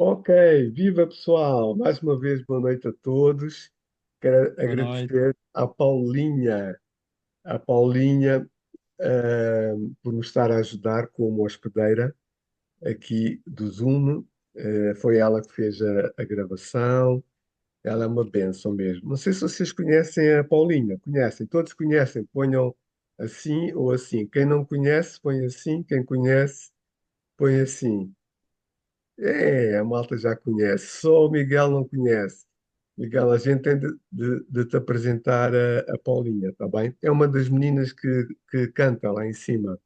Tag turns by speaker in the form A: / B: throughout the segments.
A: Ok, viva pessoal! Mais uma vez, boa noite a todos. Quero
B: Boa noite.
A: agradecer à Paulinha, por nos estar a ajudar como hospedeira aqui do Zoom. Foi ela que fez a gravação. Ela é uma bênção mesmo. Não sei se vocês conhecem a Paulinha. Conhecem? Todos conhecem? Ponham assim ou assim. Quem não conhece, põe assim. Quem conhece, põe assim. A malta já conhece, só o Miguel não conhece. Miguel, a gente tem de te apresentar a Paulinha, tá bem? É uma das meninas que canta lá em cima.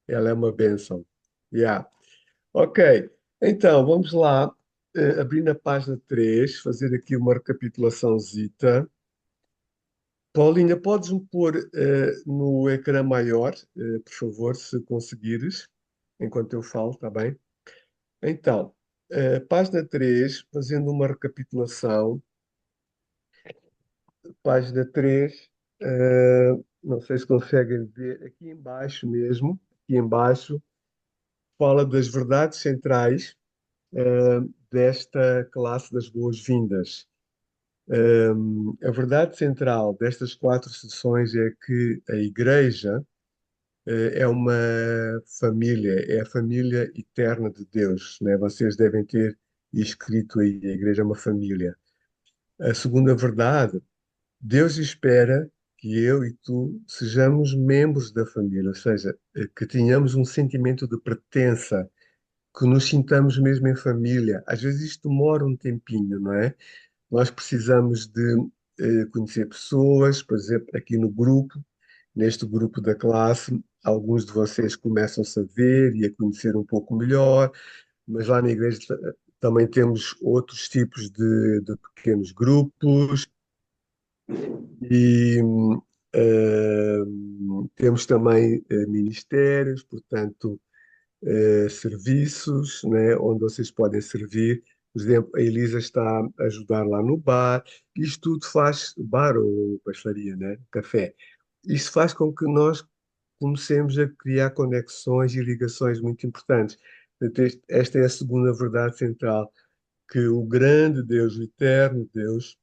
A: Ela é uma bênção. Yeah. Ok, então vamos lá, abrir na página 3, fazer aqui uma recapitulaçãozita. Paulinha, podes-me pôr no ecrã maior, por favor, se conseguires, enquanto eu falo, tá bem? Então, página 3, fazendo uma recapitulação, página 3, não sei se conseguem ver, aqui embaixo mesmo, aqui embaixo, fala das verdades centrais, desta classe das boas-vindas. A verdade central destas quatro sessões é que a Igreja, é uma família, é a família eterna de Deus, né? Vocês devem ter escrito aí, a Igreja é uma família. A segunda verdade, Deus espera que eu e tu sejamos membros da família, ou seja, que tenhamos um sentimento de pertença, que nos sintamos mesmo em família. Às vezes isto demora um tempinho, não é? Nós precisamos de conhecer pessoas, por exemplo, aqui no grupo, neste grupo da classe, alguns de vocês começam-se a ver e a conhecer um pouco melhor, mas lá na igreja também temos outros tipos de pequenos grupos e temos também ministérios, portanto, serviços, né, onde vocês podem servir. Por exemplo, a Elisa está a ajudar lá no bar. Isto tudo faz, bar ou pastelaria, né, café. Isso faz com que nós comecemos a criar conexões e ligações muito importantes. Portanto, esta é a segunda verdade central, que o grande Deus, o eterno Deus,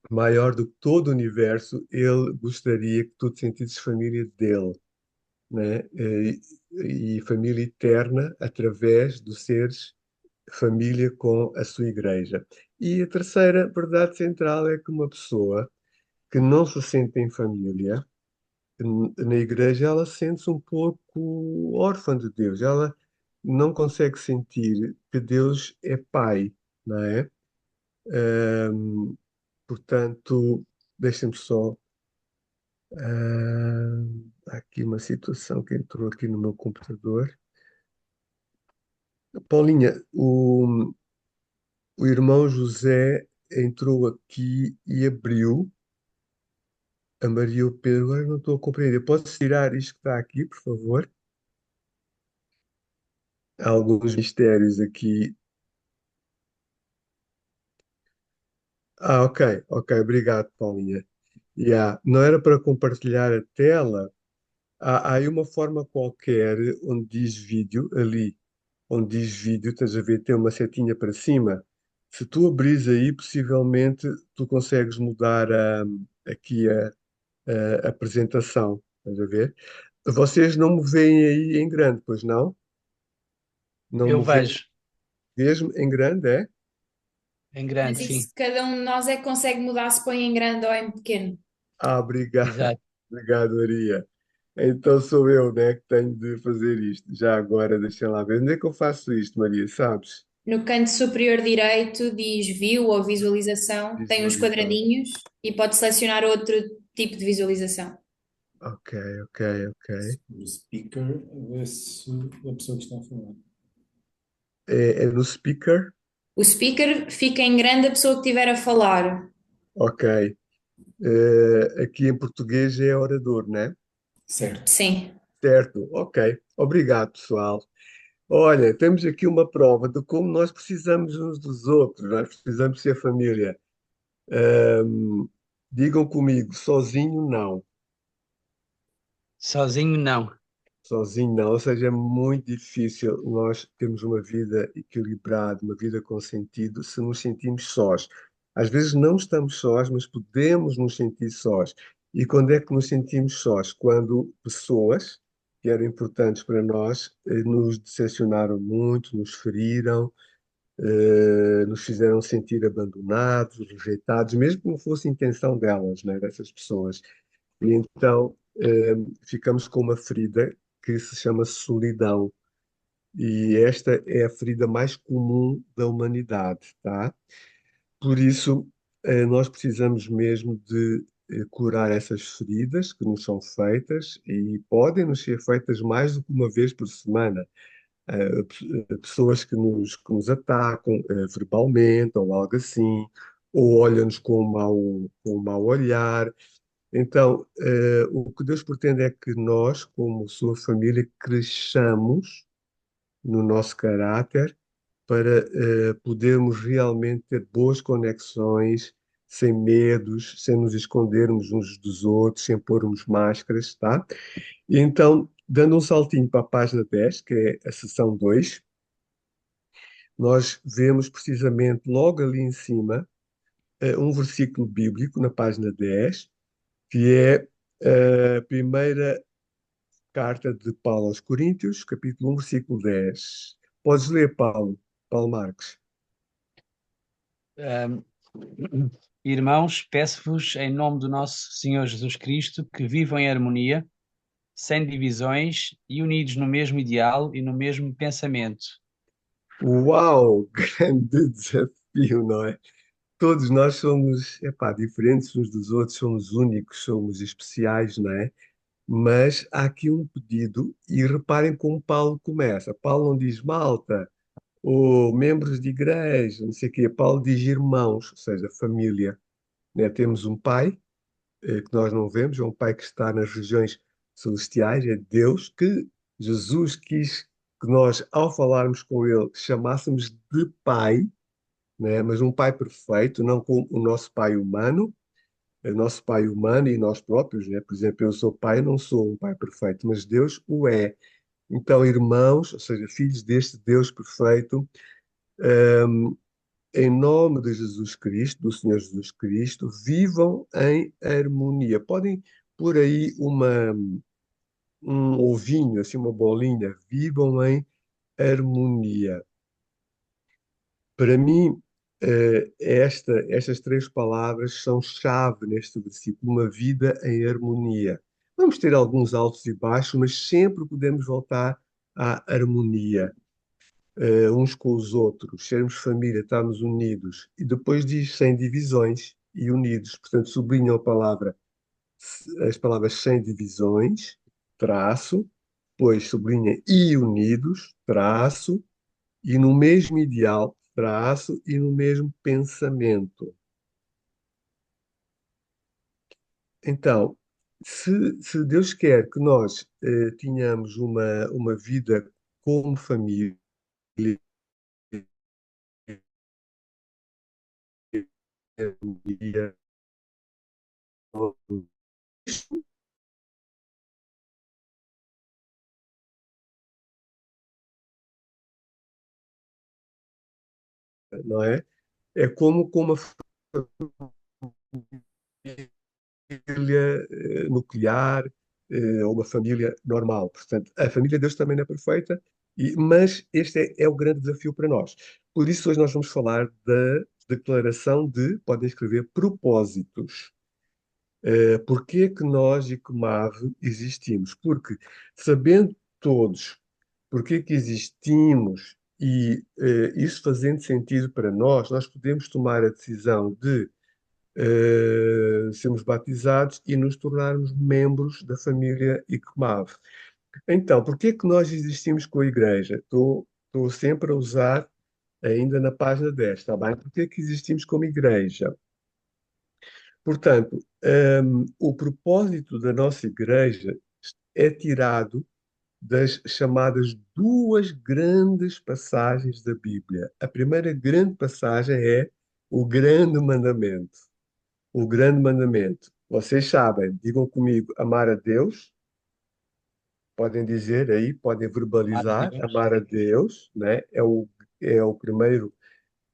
A: maior do que todo o universo, ele gostaria que tu te sentisses família dele, né? E família eterna através dos seres família com a sua igreja. E a terceira verdade central é que uma pessoa que não se sente em família, na igreja, ela sente-se um pouco órfã de Deus. Ela não consegue sentir que Deus é Pai, não é? Ahm, Portanto, deixem-me só. Há aqui uma situação que entrou aqui no meu computador. Paulinha, o irmão José entrou aqui e abriu a Maria o Pedro. Agora não estou a compreender. Posso tirar isto que está aqui, por favor? Há alguns mistérios aqui. Ok, ok, obrigado, Paulinha. Yeah. Não era para compartilhar a tela. Há aí uma forma qualquer onde diz vídeo, ali, onde diz vídeo, estás a ver, tem uma setinha para cima. Se tu abris aí, possivelmente tu consegues mudar aqui a apresentação, estás a ver? Vocês não me veem aí em grande, pois não? Não
B: Eu
A: me veem
B: vejo
A: mesmo em grande, é?
B: em
C: Mas
B: grande, sim.
C: isso cada um de nós é que consegue mudar se põe em grande ou em pequeno.
A: Obrigado,
B: Exato.
A: obrigado, Maria. Então sou eu, né, que tenho de fazer isto. Já agora, deixa lá ver. Onde é que eu faço isto, Maria? Sabes?
C: No canto superior direito diz View ou Visualização, tem uns
A: Visualizar.
C: quadradinhos e pode selecionar outro tipo de visualização.
A: Ok, ok, ok.
D: O speaker, vê se a pessoa que está a falar.
A: É no speaker?
C: O speaker fica em grande a pessoa que estiver a falar.
A: Ok. Aqui em português é orador, né?
D: Certo.
C: Sim.
A: Certo, ok. Obrigado, pessoal. Olha, temos aqui uma prova de como nós precisamos uns dos outros, nós precisamos ser família. Ahm, Digam comigo, sozinho não.
B: Sozinho, não.
A: sozinho não, ou seja, é muito difícil nós termos uma vida equilibrada, uma vida com sentido, se nos sentimos sós. Às vezes não estamos sós, mas podemos nos sentir sós. E quando é que nos sentimos sós? Quando pessoas que eram importantes para nós nos decepcionaram muito, nos feriram, nos fizeram sentir abandonados, rejeitados, mesmo que não fosse intenção delas, né, dessas pessoas. E então ficamos com uma ferida que se chama solidão. E esta é a ferida mais comum da humanidade, tá? Por isso, nós precisamos mesmo de curar essas feridas que nos são feitas e podem nos ser feitas mais do que uma vez por semana. Pessoas que nos atacam verbalmente ou algo assim, ou olham-nos com um mau olhar. Então, o que Deus pretende é que nós, como sua família, cresçamos no nosso caráter para podermos realmente ter boas conexões, sem medos, sem nos escondermos uns dos outros, sem pormos máscaras, tá? E então, dando um saltinho para a página 10, que é a seção 2, nós vemos precisamente logo ali em cima um versículo bíblico na página 10, que é a primeira carta de Paulo aos Coríntios, capítulo 1, versículo 10. Podes ler, Paulo, Paulo Marques.
B: Ahm, Irmãos, peço-vos em nome do nosso Senhor Jesus Cristo que vivam em harmonia, sem divisões e unidos no mesmo ideal e no mesmo pensamento.
A: Uau, grande desafio, não é? Todos nós somos, epá, diferentes uns dos outros, somos únicos, somos especiais, não é? Mas há aqui um pedido, e reparem como Paulo começa. Paulo não diz malta, ou membros de igreja, não sei o quê. Paulo diz irmãos, ou seja, família, né? Temos um pai, que nós não vemos, é um pai que está nas regiões celestiais, é Deus, que Jesus quis que nós, ao falarmos com ele, chamássemos de pai, né? Mas um pai perfeito, não como o nosso pai humano, o nosso pai humano e nós próprios, né? Por exemplo, eu sou pai, não sou um pai perfeito, mas Deus o é. Então, irmãos, ou seja, filhos deste Deus perfeito, hum, em nome de Jesus Cristo, do Senhor Jesus Cristo, vivam em harmonia. Podem pôr aí um ovinho, assim, uma bolinha, vivam em harmonia. Para mim, estas três palavras são chave neste versículo, uma vida em harmonia. Vamos ter alguns altos e baixos, mas sempre podemos voltar à harmonia, uns com os outros, sermos família, estarmos unidos. E depois diz sem divisões e unidos. Portanto, sublinham as palavras sem divisões, traço, depois sublinha e unidos, traço, e no mesmo ideal, traço, e no mesmo pensamento. Então, se Deus quer que nós tenhamos uma vida como família, não é? É como uma família nuclear ou uma família normal. Portanto, a família de Deus também não é perfeita, mas este é o grande desafio para nós. Por isso, hoje nós vamos falar da declaração de, podem escrever, propósitos. Porquê que nós e como ave existimos? Porque, sabendo todos porquê que existimos e isso fazendo sentido para nós podemos tomar a decisão de sermos batizados e nos tornarmos membros da família ICMAV. Então, por que que nós existimos com a Igreja? Estou sempre a usar, ainda na página 10, está bem? Por que que existimos como Igreja? Portanto, o propósito da nossa Igreja é tirado das chamadas duas grandes passagens da Bíblia. A primeira grande passagem é o grande mandamento. O grande mandamento. Vocês sabem, digam comigo, amar a Deus Podem dizer aí, podem
B: Amar a
A: verbalizar,
B: Deus.
A: amar a Deus, né? É o primeiro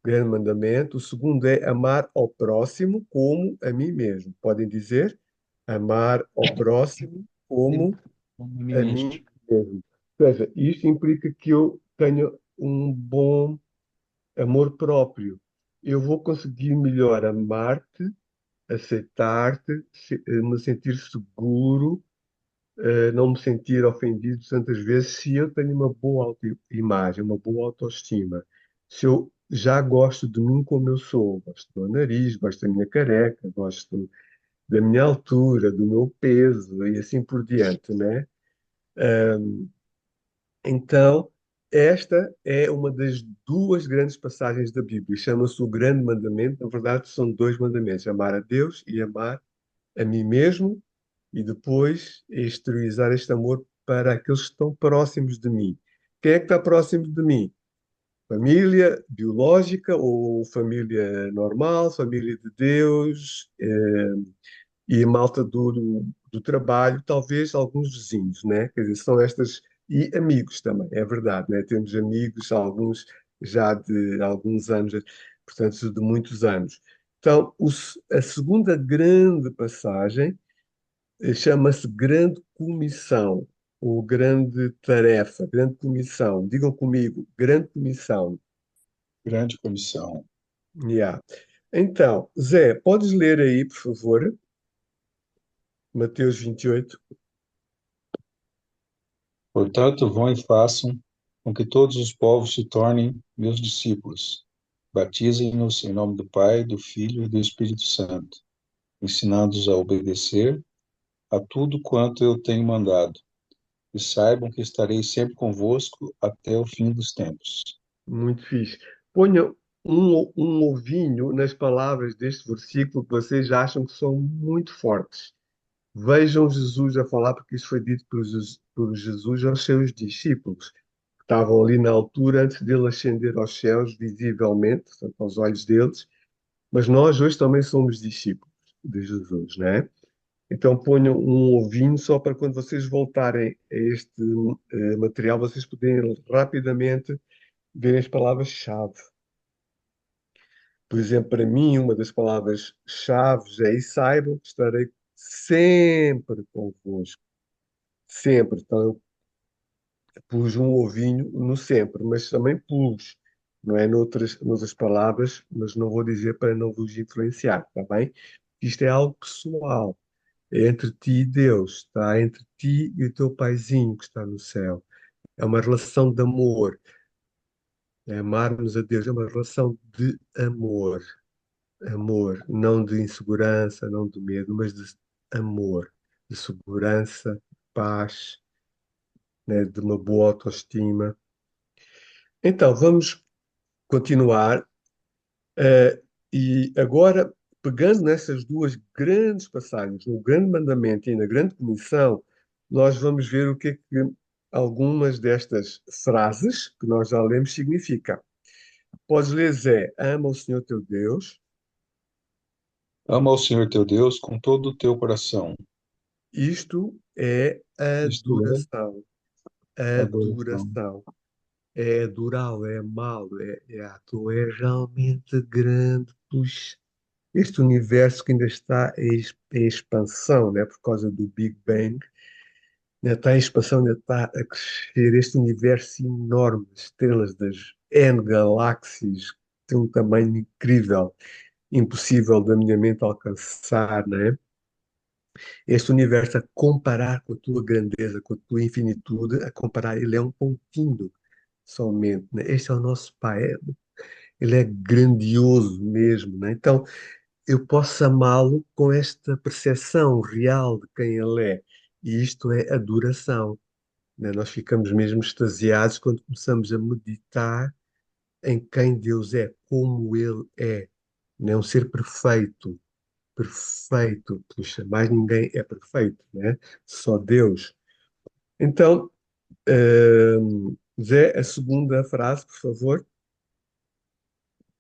A: grande mandamento. O segundo é amar ao próximo como a mim mesmo. Podem dizer, amar ao próximo como
B: Como a mim
A: a
B: mesmo.
A: mim mesmo. Ou seja, isto implica que eu tenha um bom amor próprio. Eu vou conseguir melhor amar-te, aceitar-te, me sentir seguro, não me sentir ofendido tantas vezes se eu tenho uma boa autoimagem, uma boa autoestima. Se eu já gosto de mim como eu sou, gosto do meu nariz, gosto da minha careca, gosto da minha altura, do meu peso e assim por diante, né? Então, esta é uma das duas grandes passagens da Bíblia. Chama-se o Grande Mandamento. Na verdade, são dois mandamentos: amar a Deus e amar a mim mesmo, e depois exteriorizar este amor para aqueles que estão próximos de mim. Quem é que está próximo de mim? Família biológica ou família normal, família de Deus, e a malta do trabalho, talvez alguns vizinhos, né? Quer dizer, são estas. E amigos também, é verdade, né? Temos amigos, alguns já de alguns anos, portanto, de muitos anos. Então, a segunda grande passagem chama-se Grande Comissão, ou Grande Tarefa, Grande Comissão. Digam comigo, Grande Comissão.
E: Grande comissão.
A: Yeah. Então, Zé, podes ler aí, por favor, Mateus 28.
E: Portanto, vão e façam com que todos os povos se tornem meus discípulos. Batizem-nos em nome do Pai, do Filho e do Espírito Santo, ensinando-os a obedecer a tudo quanto eu tenho mandado. E saibam que estarei sempre convosco até o fim dos tempos.
A: Muito fixe. Ponha um ovinho nas palavras deste versículo que vocês acham que são muito fortes. Vejam Jesus a falar, porque isso foi dito por Jesus aos seus discípulos, que estavam ali na altura antes dele ascender aos céus, visivelmente, portanto, aos olhos deles. Mas nós hoje também somos discípulos de Jesus, né? Então ponham um ovinho só para quando vocês voltarem a este material, vocês poderem rapidamente ver as palavras-chave. Por exemplo, para mim, uma das palavras-chave é: e saibam que estarei sempre convosco. Sempre. Então, eu pus um ovinho no sempre, mas também pus, não é noutras palavras, mas não vou dizer para não vos influenciar, está bem? Isto é algo pessoal. É entre ti e Deus, está entre ti e o teu paizinho que está no céu. É uma relação de amor. É amarmos a Deus, é uma relação de amor. Amor, não de insegurança, não de medo, mas de amor, de segurança, paz, né, de uma boa autoestima. Então, vamos continuar. E agora, pegando nessas duas grandes passagens, no Grande Mandamento e na Grande Comissão, nós vamos ver o que é que algumas destas frases que nós já lemos significam. Podes ler, Zé: ama o Senhor teu Deus.
E: Ama ao Senhor teu Deus com todo o teu coração.
A: Isto é
E: Isto
A: adoração.
E: é adoração.
A: Adoração. É adorá-lo, é amá-lo, tu és realmente grande. Puxa, este universo que ainda está em expansão, né, por causa do Big Bang, ainda está em expansão, ainda está a crescer. Este universo enorme, de estrelas das N galáxias, tem um tamanho incrível, impossível da minha mente alcançar, né? Este universo, a comparar com a tua grandeza, com a tua infinitude, a comparar, ele é um pontinho somente, né? Este é o nosso Pai, ele é grandioso mesmo, né? Então, eu posso amá-lo com esta percepção real de quem ele é. E isto é adoração, né? Nós ficamos mesmo extasiados quando começamos a meditar em quem Deus é, como ele é, né? Um ser perfeito, perfeito. Puxa, mais ninguém é perfeito, né? Só Deus. Então, Zé, a segunda frase, por favor.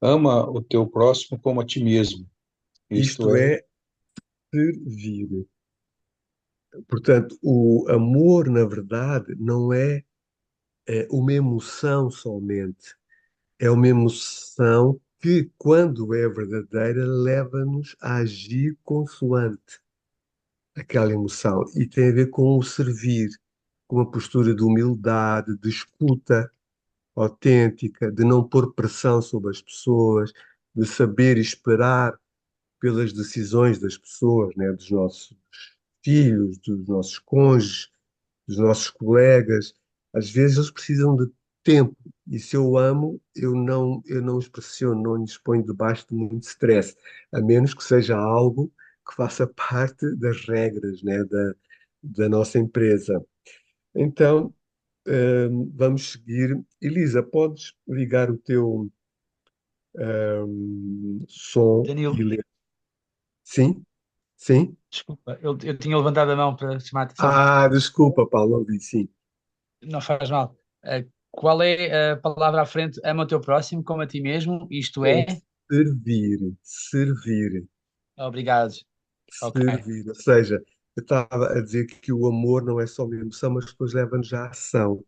E: Ama o teu próximo como a ti mesmo. Isto
A: Isto
E: é
A: é servir. Portanto, o amor, na verdade, não é uma emoção somente. É uma emoção que, quando é verdadeira, leva-nos a agir consoante aquela emoção. E tem a ver com o servir, com uma postura de humildade, de escuta autêntica, de não pôr pressão sobre as pessoas, de saber esperar pelas decisões das pessoas, né, dos nossos filhos, dos nossos cônjuges, dos nossos colegas. Às vezes eles precisam de tempo. E se eu amo, eu não os pressiono, não lhes ponho debaixo de muito stress, a menos que seja algo que faça parte das regras, né, da nossa empresa. Então, vamos seguir. Elisa, podes ligar o teu som e
B: Danilo,
A: ler? Sim? Sim?
B: desculpa, eu tinha levantado a mão para chamar a atenção.
A: Ah, desculpa, Paulo, não vi, sim.
B: Não faz mal. Qual é a palavra à frente? Ama o teu próximo como a ti mesmo, isto
A: É
B: é.
A: servir, servir.
B: Obrigado. Ok.
A: Servir. Ou seja, eu estava a dizer que o amor não é só uma emoção, mas depois leva-nos à ação.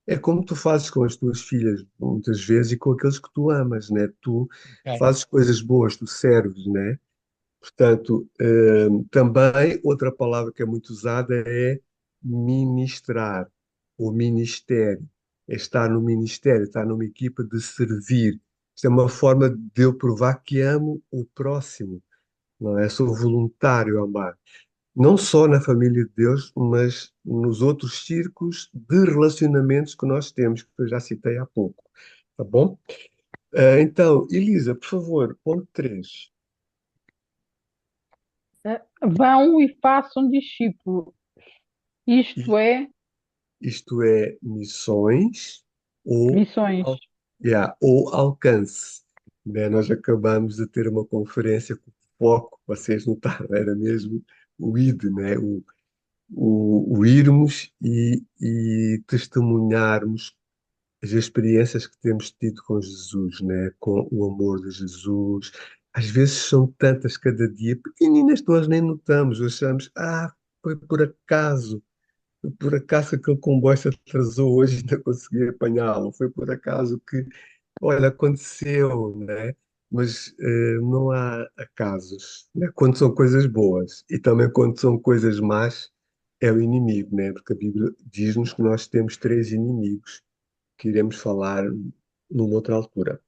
A: É como tu fazes com as tuas filhas, muitas vezes, e com aqueles que tu amas, né? Tu
B: Ok.
A: fazes coisas boas, tu serves, né? Portanto, também outra palavra que é muito usada é ministrar, ou ministério. É estar no ministério, estar numa equipa de servir. Isto é uma forma de eu provar que amo o próximo, não é? Sou voluntário a amar. Não só na família de Deus, mas nos outros círculos de relacionamentos que nós temos, que eu já citei há pouco. Tá bom? Então, Elisa, por favor, ponto 3.
F: Vão e façam discípulos. Isto é,
A: Isto é missões ou,
F: missões.
A: ou alcance. Né? Nós acabamos de ter uma conferência com foco, vocês notaram, era mesmo o ID, né? O irmos e testemunharmos as experiências que temos tido com Jesus, né? Com o amor de Jesus. Às vezes são tantas cada dia, pequeninas, nós nem notamos, achamos, foi por acaso aquele comboio se atrasou hoje e ainda consegui apanhá-lo. Foi por acaso que, olha, aconteceu, né? Mas não há acasos, né? Quando são coisas boas e também quando são coisas más, é o inimigo, né? Porque a Bíblia diz-nos que nós temos três inimigos que iremos falar numa outra altura.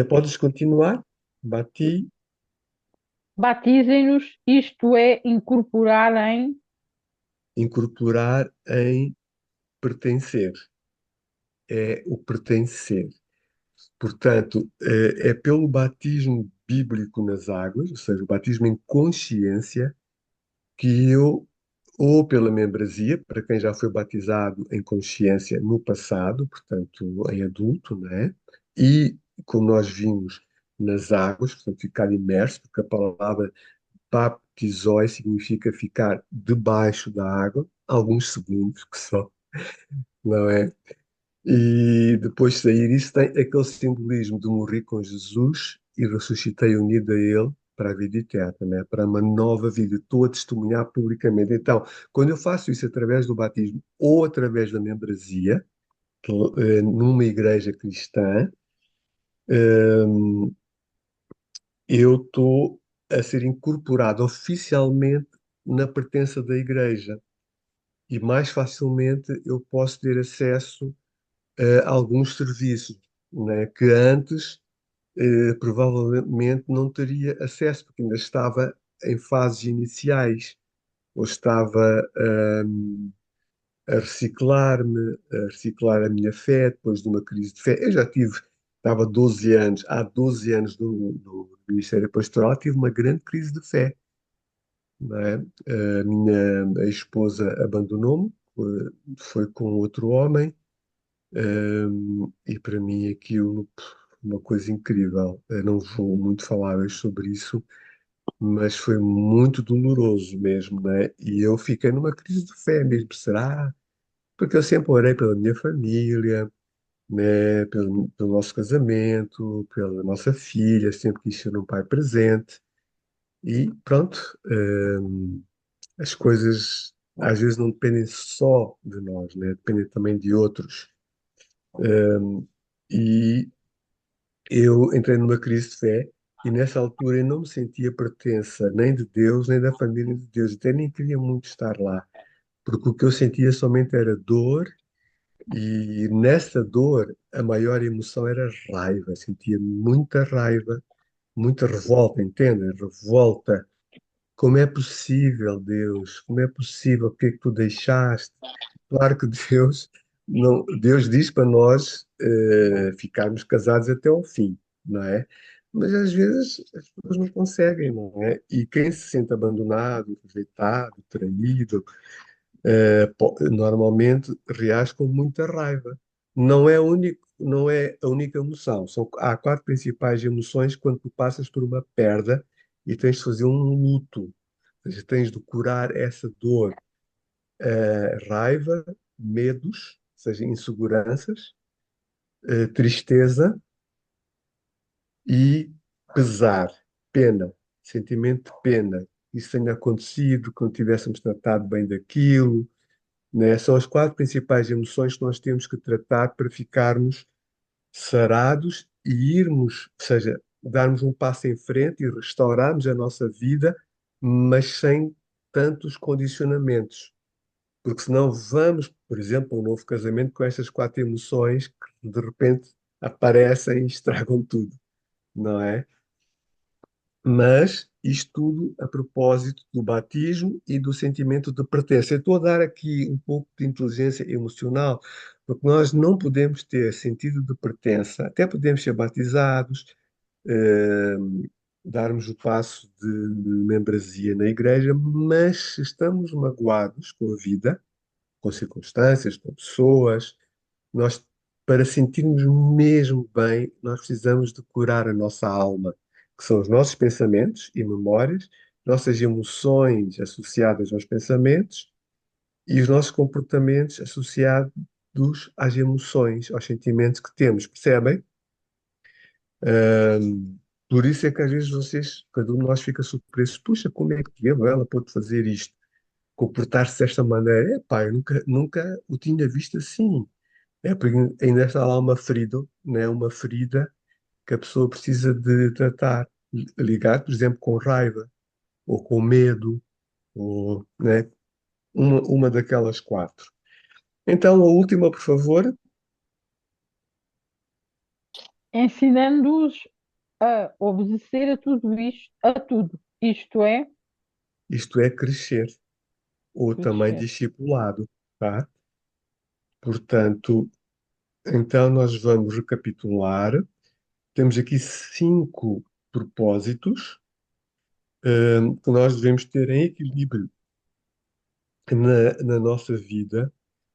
A: Podes continuar? Bati,
F: Batizem-nos, isto é, incorporar em.
A: incorporar em pertencer. É o pertencer. Portanto, é pelo batismo bíblico nas águas, ou seja, o batismo em consciência, que eu, ou pela membresia, para quem já foi batizado em consciência no passado, portanto, em adulto, né? E, como nós vimos, nas águas, portanto, ficar imerso, porque a palavra baptizoi significa ficar debaixo da água, alguns segundos que só, não é? E depois de sair, isso tem aquele simbolismo de morrer com Jesus e ressuscitei unido a Ele para a vida eterna, né? Para uma nova vida. Estou a testemunhar publicamente. Então, quando eu faço isso através do batismo ou através da membresia, numa igreja cristã, eh, eu estou a ser incorporado oficialmente na pertença da igreja e mais facilmente eu posso ter acesso a alguns serviços, né, que antes provavelmente não teria acesso, porque ainda estava em fases iniciais, ou estava a reciclar-me, a reciclar a minha fé depois de uma crise de fé. Eu já tive, estava 12 anos, há 12 anos no Ministério Pastoral, tive uma grande crise de fé. Não é? A minha esposa abandonou-me, foi com outro homem, e para mim aquilo, uma coisa incrível. Eu não vou muito falar hoje sobre isso, mas foi muito doloroso mesmo, né? E eu fiquei numa crise de fé mesmo, será? Porque eu sempre orei pela minha família, né? Pelo nosso casamento, pela nossa filha, sempre quis ser um pai presente. E pronto, as coisas às vezes não dependem só de nós, né? Dependem também de outros. Um, e eu entrei numa crise de fé e nessa altura eu não me sentia pertença nem de Deus, nem da família de Deus. Até nem queria muito estar lá, porque o que eu sentia somente era dor e nessa dor a maior emoção era raiva. Sentia muita raiva, muita revolta, entende? Revolta. Como é possível, Deus? Como é possível? Porque é que tu deixaste? Claro que Deus não, Deus diz para nós ficarmos casados até ao fim, não é? Mas às vezes as pessoas não conseguem, não é? E quem se sente abandonado, rejeitado, traído, normalmente reage com muita raiva. Não é a única emoção. Há quatro principais emoções quando tu passas por uma perda e tens de fazer um luto. Ou seja, tens de curar essa dor, raiva, medos, ou seja, inseguranças, tristeza e pesar, pena, sentimento de pena. Isso tenha acontecido, que não tivéssemos tratado bem daquilo, né? São as quatro principais emoções que nós temos que tratar para ficarmos sarados e irmos, ou seja, darmos um passo em frente e restaurarmos a nossa vida, mas sem tantos condicionamentos. Porque senão vamos, por exemplo, a um novo casamento com estas quatro emoções que de repente aparecem e estragam tudo, não é? Mas isto tudo a propósito do batismo e do sentimento de pertença. Eu estou a dar aqui um pouco de inteligência emocional, porque nós não podemos ter sentido de pertença, até podemos ser batizados, eh, darmos o passo de membresia na igreja, mas se estamos magoados com a vida, com circunstâncias, com pessoas, nós, para sentirmos mesmo bem, nós precisamos de curar a nossa alma, que são os nossos pensamentos e memórias, nossas emoções associadas aos pensamentos e os nossos comportamentos associados às emoções, aos sentimentos que temos, percebem? Por isso é que às vezes cada um de nós fica surpreso, puxa, como é que ela pode fazer isto? Comportar-se desta maneira? Epá, eu nunca o tinha visto assim. É porque ainda está lá uma ferida, né? Uma ferida que a pessoa precisa de tratar, ligar, por exemplo, com raiva, ou com medo, ou, né? Uma daquelas quatro. Então, a última, por favor,
F: Ensinando-os a obedecer a tudo isto, a tudo. Isto é,
A: isto é crescer, ou também
F: crescer.
A: discipulado, tá? Portanto, então nós vamos recapitular. Temos aqui 5 propósitos, que nós devemos ter em equilíbrio na nossa vida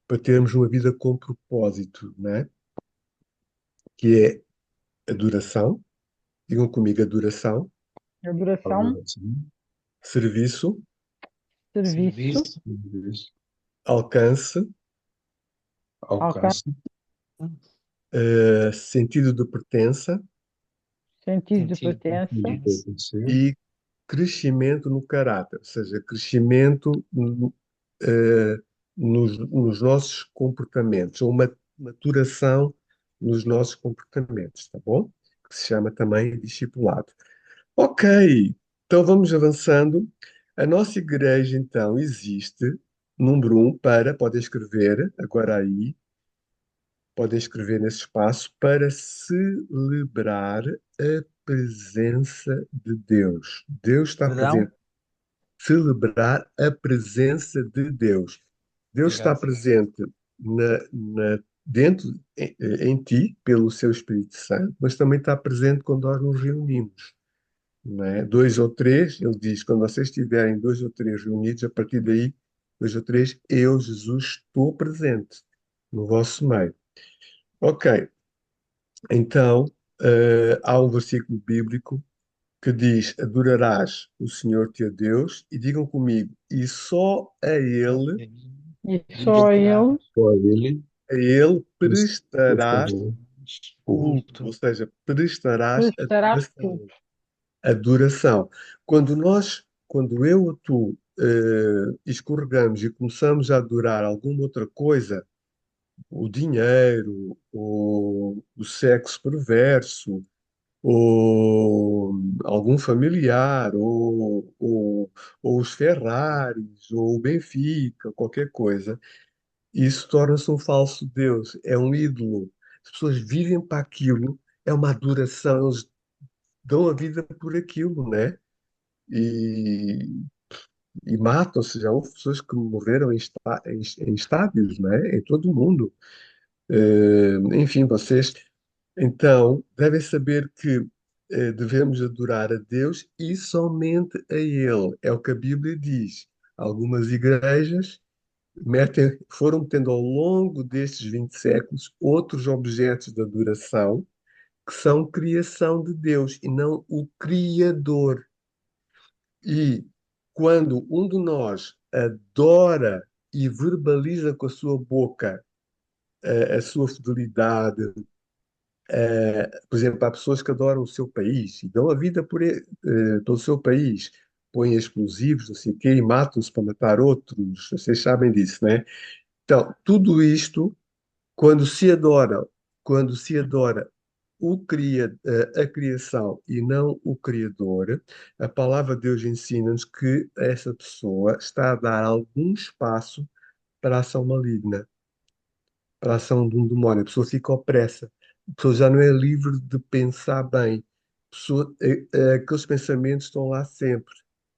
A: para termos uma vida com propósito, né? Que é adoração, digam comigo, adoração,
F: Adoração,
E: Adoração,
A: serviço,
F: serviço,
B: Serviço,
E: serviço,
A: alcance,
F: alcance,
E: alcance,
A: sentido de pertença
F: sentido de
B: sentido de
F: pertença,
E: de
B: pertença,
E: pertencer,
A: e crescimento no caráter, ou seja, crescimento nos nossos comportamentos, ou uma maturação nos nossos comportamentos, tá bom? Que se chama também discipulado. Ok, então vamos avançando. A nossa igreja, então, existe, número um, podem escrever agora aí, podem escrever nesse espaço, para celebrar a presença de Deus. Deus está
B: perdão,
A: presente. Celebrar a presença de Deus. Deus está
B: obrigado.
A: presente dentro, em ti, pelo seu Espírito Santo, mas também está presente quando nós nos reunimos. Não é? Dois ou três, ele diz, quando vocês estiverem dois ou três reunidos, a partir daí, dois ou três, eu, Jesus, estou presente no vosso meio. Ok, então, há um versículo bíblico que diz: Adorarás o Senhor teu Deus, e digam comigo, e só
F: e só a
B: Ministrar
F: ele
E: só a ele,
A: a Ele prestarás
E: prestará culto.
A: culto,
B: culto.
A: ou seja, prestarás
F: prestarás culto.
A: adoração. Quando eu ou tu escorregamos e começamos a adorar alguma outra coisa, o dinheiro, o sexo perverso, ou algum familiar, ou os Ferraris, ou o Benfica, qualquer coisa, isso torna-se um falso Deus, é um ídolo. As pessoas vivem para aquilo, é uma adoração, eles dão a vida por aquilo, né? E, e matam-se. Já houve pessoas que morreram em estádios, né? Em todo o mundo. Enfim, vocês então devem saber que devemos adorar a Deus e somente a Ele. É o que a Bíblia diz. Algumas igrejas foram tendo ao longo destes 20 séculos outros objetos de adoração que são criação de Deus e não o Criador. E quando um de nós adora e verbaliza com a sua boca a sua fidelidade, por exemplo, há pessoas que adoram o seu país e dão a vida pelo seu país, põem explosivos, não sei o quê, e matam-se para matar outros, vocês sabem disso, né? Então, tudo isto, quando se adora, quando se adora a criação e não o Criador, a palavra de Deus ensina-nos que essa pessoa está a dar algum espaço para a ação maligna, para a ação de um demónio. A pessoa fica opressa, a pessoa já não é livre de pensar bem. Aqueles pensamentos estão lá sempre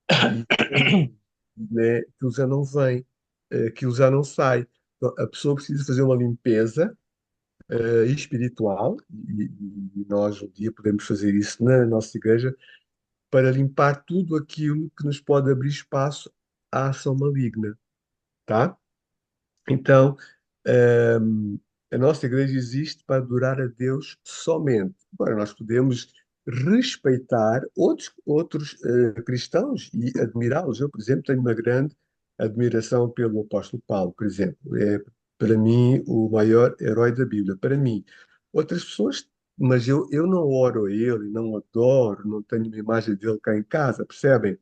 A: e né, aquilo já não vem, aquilo já não sai. Então, a pessoa precisa fazer uma limpeza espiritual, e nós um dia podemos fazer isso na nossa igreja, para limpar tudo aquilo que nos pode abrir espaço à ação maligna, tá? Então, hum, a nossa igreja existe para adorar a Deus somente. Agora, nós podemos respeitar outros cristãos e admirá-los. Eu, por exemplo, tenho uma grande admiração pelo apóstolo Paulo, por exemplo. É, para mim, o maior herói da Bíblia. Para mim, outras pessoas, mas eu não oro a ele, não adoro, não tenho uma imagem dele cá em casa, percebem?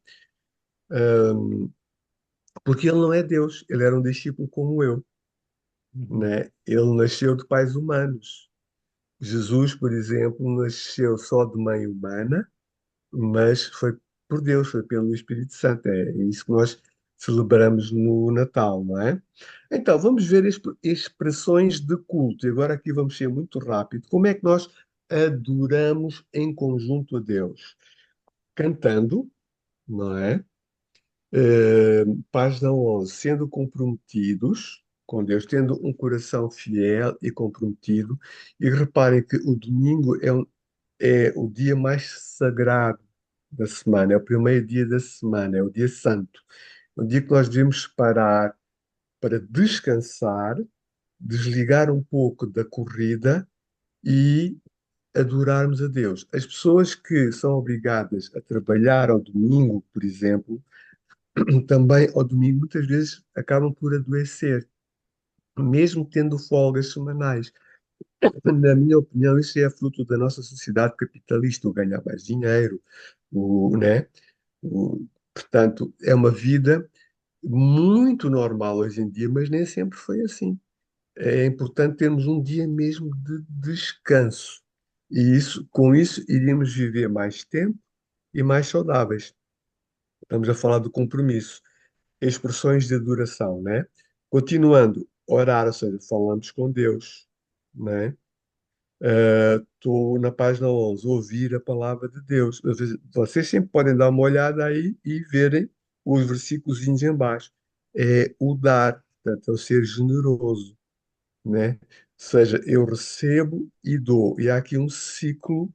A: Porque ele não é Deus, ele era um discípulo como eu,
B: Uhum.
A: né? Ele nasceu de pais humanos. Jesus, por exemplo, nasceu só de mãe humana, mas foi por Deus, foi pelo Espírito Santo. É isso que nós celebramos no Natal, não é? Então, vamos ver expressões de culto. E agora aqui vamos ser muito rápido. Como é que nós adoramos em conjunto a Deus? Cantando, não é? Página 11, sendo comprometidos com Deus, tendo um coração fiel e comprometido. E reparem que o domingo é o dia mais sagrado da semana, é o primeiro dia da semana, é o dia santo. É um dia que nós devemos parar para descansar, desligar um pouco da corrida e adorarmos a Deus. As pessoas que são obrigadas a trabalhar ao domingo, por exemplo, também ao domingo muitas vezes acabam por adoecer, mesmo tendo folgas semanais. Na minha opinião, isso é fruto da nossa sociedade capitalista, o ganhar mais dinheiro, né? Portanto, é uma vida muito normal hoje em dia, mas nem sempre foi assim. É importante termos um dia mesmo de descanso. E com isso, iríamos viver mais tempo e mais saudáveis. Estamos a falar do compromisso. Expressões de adoração, né? Continuando, orar, ou seja, falamos com Deus, né? Estou na página 11, ouvir a palavra de Deus. Vocês sempre podem dar uma olhada aí e verem os versículos em baixo. É o dar, portanto, é o ser generoso, né? Ou seja, eu recebo e dou. E há aqui um ciclo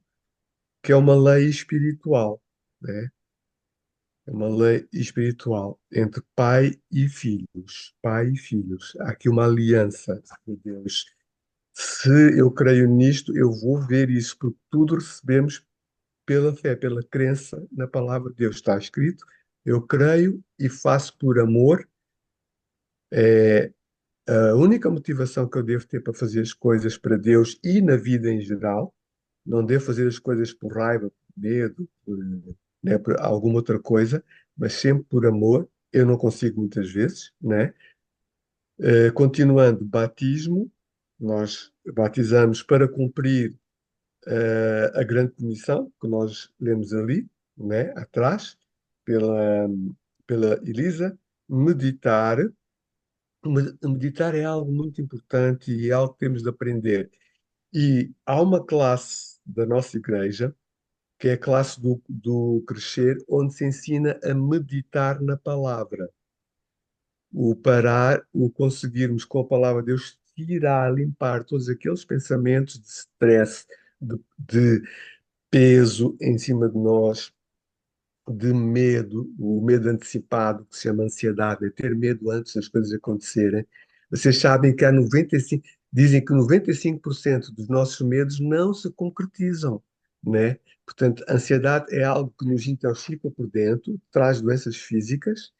A: que é uma lei espiritual, né? É uma lei espiritual entre pai e filhos. Pai e filhos. Há aqui uma aliança de Deus. Se eu creio nisto, eu vou ver isso, porque tudo recebemos pela fé, pela crença na palavra de Deus. Está escrito, eu creio e faço por amor. A única motivação que eu devo ter para fazer as coisas para Deus e na vida em geral, não devo fazer as coisas por raiva, por medo, né, por alguma outra coisa, mas sempre por amor. eu não consigo muitas vezes, né? Continuando, batismo, nós batizamos para cumprir a grande comissão que nós lemos ali, né, atrás, pela, pela Elisa. Meditar, meditar é algo muito importante e é algo que temos de aprender. E há uma classe da nossa igreja, que é a classe do Crescer, onde se ensina a meditar na palavra. O parar, o conseguirmos com a palavra de Deus tirar, limpar todos aqueles pensamentos de stress, de peso em cima de nós, de medo, o medo antecipado, que se chama ansiedade, é ter medo antes das coisas acontecerem. Vocês sabem que há 95, dizem que 95% dos nossos medos não se concretizam, né? Portanto, a ansiedade é algo que nos intoxica por dentro, traz doenças físicas,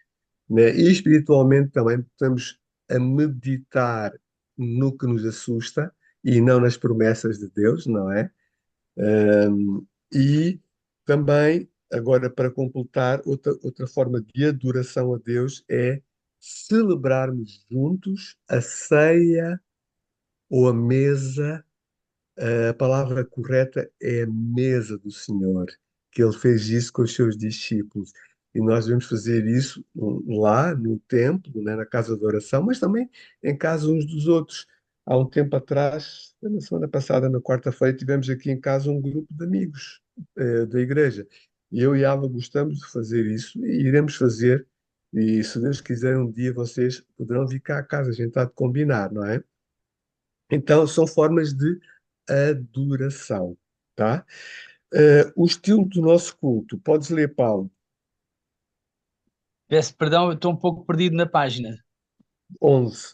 A: né? E espiritualmente também estamos a meditar no que nos assusta e não nas promessas de Deus, não é? E também, agora para completar, outra forma de adoração a Deus é celebrarmos juntos a ceia ou a mesa. A palavra correta é a mesa do Senhor, que ele fez isso com os seus discípulos. E nós devemos fazer isso lá no templo, né, na casa de oração, mas também em casa uns dos outros. Há um tempo atrás, na semana passada, na quarta-feira, tivemos aqui em casa um grupo de amigos da igreja. E eu e a Alva gostamos de fazer isso e iremos fazer. E se Deus quiser, um dia vocês poderão vir cá à casa, a gente está de combinar, não é? Então, são formas de adoração, tá? O estilo do nosso culto, podes ler, Paulo,
B: Peço perdão, eu estou um pouco perdido na página.
A: 11.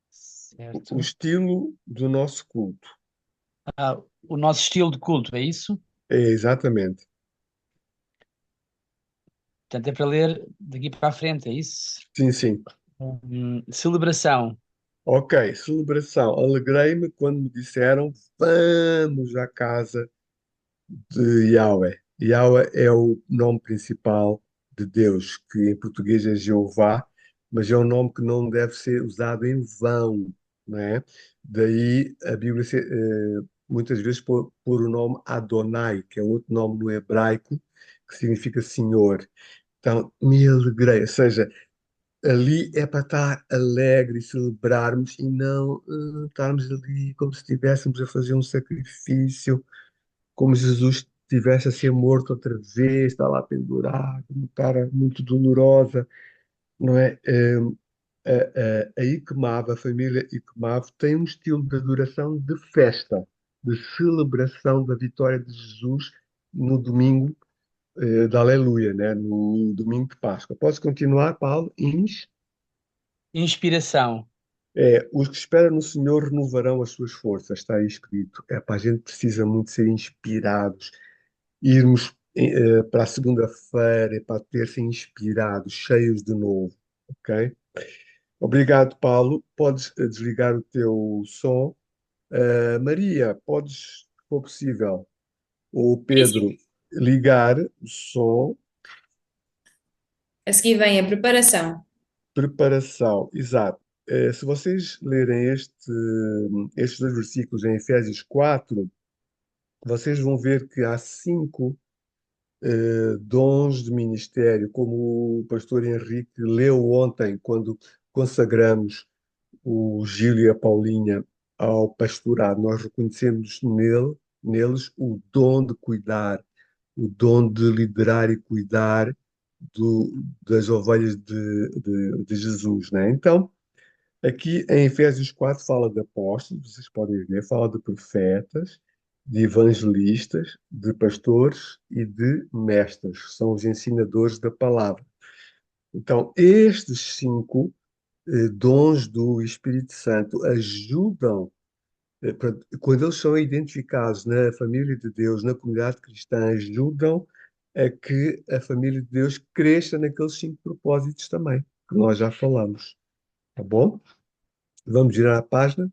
A: O
B: Certo.
A: estilo do nosso culto.
B: O nosso estilo de culto, é isso?
A: É exatamente.
B: Portanto, é para ler daqui para a frente, é isso?
A: Sim, sim.
B: Celebração.
A: Ok, celebração. Alegrei-me quando me disseram, vamos à casa de Yahweh. Yahweh é o nome principal de Deus, que em português é Jeová, mas é um nome que não deve ser usado em vão, não é? Daí a Bíblia muitas vezes pôr o nome Adonai, que é outro nome no hebraico, que significa Senhor. Então, me alegrei, ou seja, ali é para estar alegre e celebrarmos e não estarmos ali como se estivéssemos a fazer um sacrifício, como Jesus estivesse a ser morto outra vez, está lá pendurado, uma cara muito dolorosa, não é? A ICMAV, a família ICMAV, tem um estilo de adoração de festa, de celebração da vitória de Jesus no domingo da Aleluia, né? No domingo de Páscoa. Posso continuar, Paulo?
B: Inspiração.
A: Os que esperam no Senhor renovarão as suas forças, está aí escrito. A gente precisa muito ser inspirados, irmos para a segunda-feira, para a terça inspirados, cheios de novo, ok? Obrigado, Paulo. Podes desligar o teu som. Maria, podes, se for possível, ou
C: Sim, sim.
A: Pedro, ligar o som.
C: A seguir vem a preparação.
A: Preparação, exato. Se vocês lerem estes dois versículos em Efésios 4, vocês vão ver que há cinco dons de ministério, como o pastor Henrique leu ontem, quando consagramos o Gílio e a Paulinha ao pastorado. Nós reconhecemos neles o dom de cuidar, o dom de liderar e cuidar das ovelhas de Jesus, né? Então, aqui em Efésios 4 fala de apóstolos, vocês podem ver, fala de profetas, de evangelistas, de pastores e de mestres, são os ensinadores da palavra. Então, estes cinco dons do Espírito Santo ajudam, quando eles são identificados na família de Deus, na comunidade cristã, ajudam a que a família de Deus cresça naqueles cinco propósitos também, que nós já falamos. Tá bom? Vamos girar a página.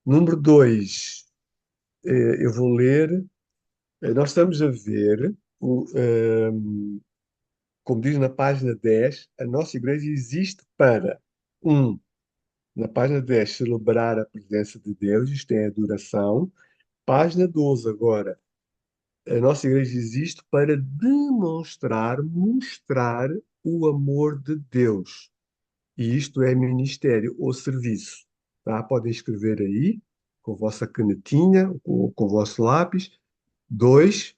A: Número 2, eu vou ler. Nós estamos a ver como diz na página 10, a nossa igreja existe para, um, na página 10, celebrar a presença de Deus, isto é adoração. Página 12 agora, a nossa igreja existe para demonstrar, mostrar o amor de Deus. E isto é ministério ou serviço. Tá? Podem escrever aí, com a vossa canetinha, com o vosso lápis. Dois,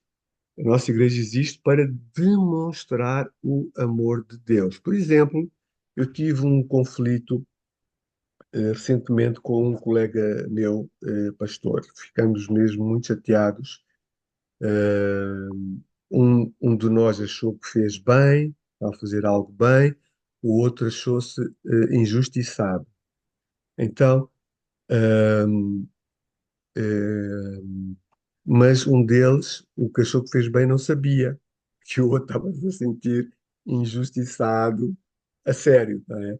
A: a nossa igreja existe para demonstrar o amor de Deus. Por exemplo, eu tive um conflito recentemente com um colega meu, pastor. Ficamos mesmo muito chateados. Eh, um de nós achou que fez bem, estava a fazer algo bem, o outro achou-se injustiçado. Então, ehm, mas um deles, o que achou que fez bem, não sabia que o outro estava a se sentir injustiçado a sério, não é?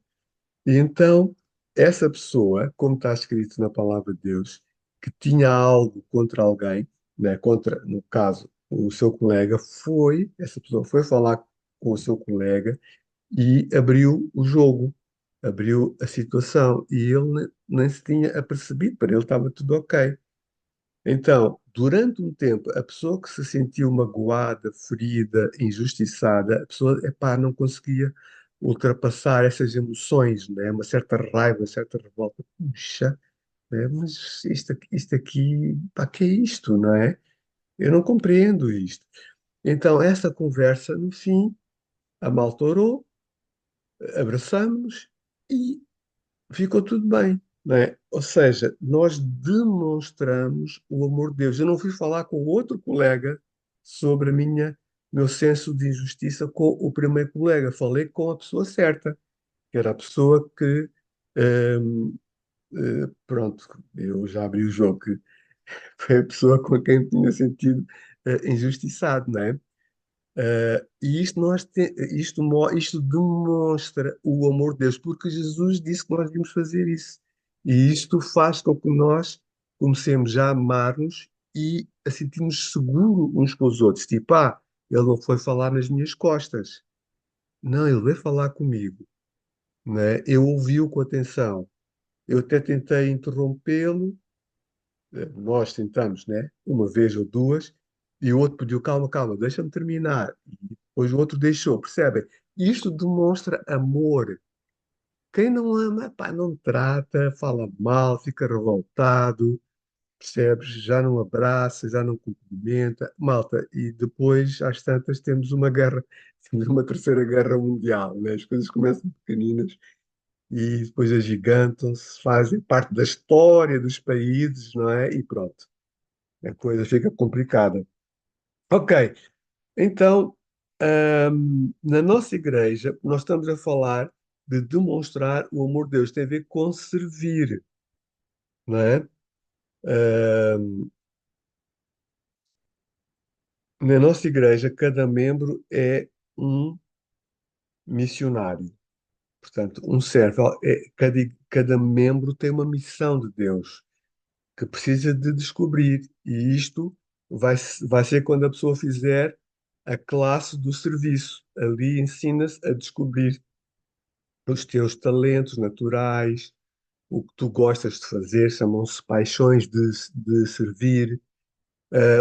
A: E então, essa pessoa, como está escrito na palavra de Deus, que tinha algo contra alguém, né, contra, no caso, o seu colega, essa pessoa foi falar com o seu colega e abriu o jogo, abriu a situação, e ele nem se tinha apercebido, para ele estava tudo ok. Então, durante um tempo, a pessoa que se sentiu magoada, ferida, injustiçada, a pessoa, epá, não conseguia ultrapassar essas emoções, né? Uma certa raiva, uma certa revolta. Puxa, né? Mas isto aqui, pá, que é isto, não é? Eu não compreendo isto. Então, essa conversa, no fim, a malta orou, abraçamos e ficou tudo bem, não é? Ou seja, nós demonstramos o amor de Deus. Eu não fui falar com outro colega sobre meu senso de injustiça com o primeiro colega. Falei com a pessoa certa, que era a pessoa que, hum, pronto, eu já abri o jogo, que foi a pessoa com quem tinha sentido injustiçado, não é? E isto demonstra o amor de Deus, porque Jesus disse que nós devíamos fazer isso. E isto faz com que nós comecemos a amar-nos e a sentirmos seguros uns com os outros. Tipo, ele não foi falar nas minhas costas. Não, ele veio falar comigo, né? Eu ouvi-o com atenção. Eu até tentei interrompê-lo, nós tentamos, né? Uma vez ou duas, e o outro pediu, calma, calma, deixa-me terminar. E depois o outro deixou, percebem? Isto demonstra amor. Quem não ama, pá, não trata, fala mal, fica revoltado, percebes? Já não abraça, já não cumprimenta. Malta, e depois, às tantas, temos uma guerra, temos uma terceira guerra mundial, né? As coisas começam pequeninas e depois agigantam-se, fazem parte da história dos países, não é? E pronto, a coisa fica complicada. Ok, então, na nossa igreja, nós estamos a falar de demonstrar o amor de Deus, tem a ver com servir, não é? Ahm, Na nossa igreja, cada membro é um missionário, portanto, um servo. Cada membro tem uma missão de Deus que precisa de descobrir, e isto vai ser quando a pessoa fizer a classe do serviço. Ali ensina-se a descobrir os teus talentos naturais, o que tu gostas de fazer, chamam-se paixões de servir,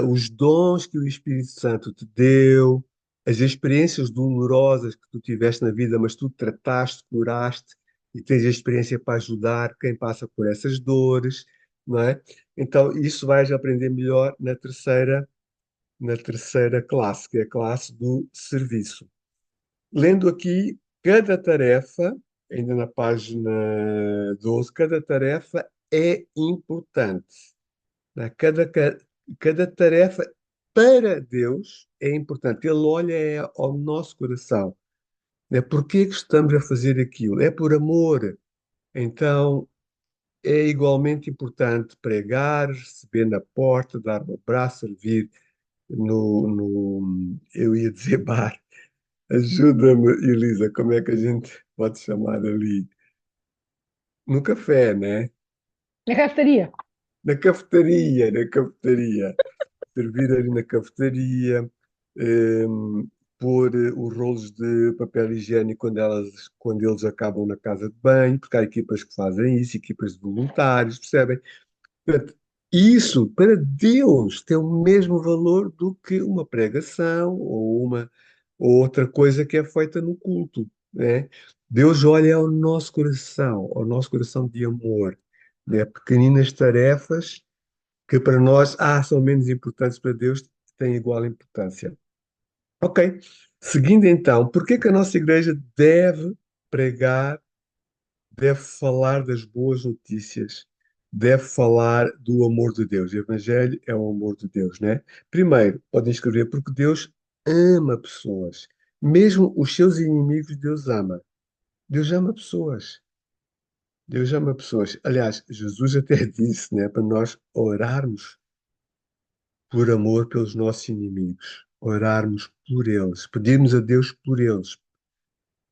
A: os dons que o Espírito Santo te deu, as experiências dolorosas que tu tiveste na vida, mas tu trataste, curaste e tens a experiência para ajudar quem passa por essas dores, não é? Então, isso vais aprender melhor na terceira classe, que é a classe do serviço. Lendo aqui, cada tarefa, ainda na página 12, cada tarefa é importante, né? Cada tarefa para Deus é importante. Ele olha ao nosso coração. Né? Por que que estamos a fazer aquilo? É por amor. Então, é igualmente importante pregar, receber na porta, dar um abraço, servir eu ia dizer bar. Ajuda-me, Elisa, como é que a gente pode chamar ali? No café, né?
F: Na cafetaria.
A: Na cafetaria. Servir ali na cafetaria, pôr os rolos de papel higiênico quando eles acabam na casa de banho, porque há equipas que fazem isso, equipas de voluntários, percebem? Portanto, isso para Deus tem o mesmo valor do que uma pregação ou uma ou outra coisa que é feita no culto, né? Deus olha ao nosso coração de amor, né? Pequeninas tarefas que para nós são menos importantes, para Deus têm igual importância. Ok. Seguindo então, por que que a nossa igreja deve pregar, deve falar das boas notícias, deve falar do amor de Deus? O Evangelho é o amor de Deus, né? Primeiro, podem escrever, porque Deus ama pessoas. Mesmo os seus inimigos, Deus ama. Deus ama pessoas. Deus ama pessoas. Aliás, Jesus até disse, né, para nós orarmos por amor pelos nossos inimigos, orarmos por eles, pedirmos a Deus por eles,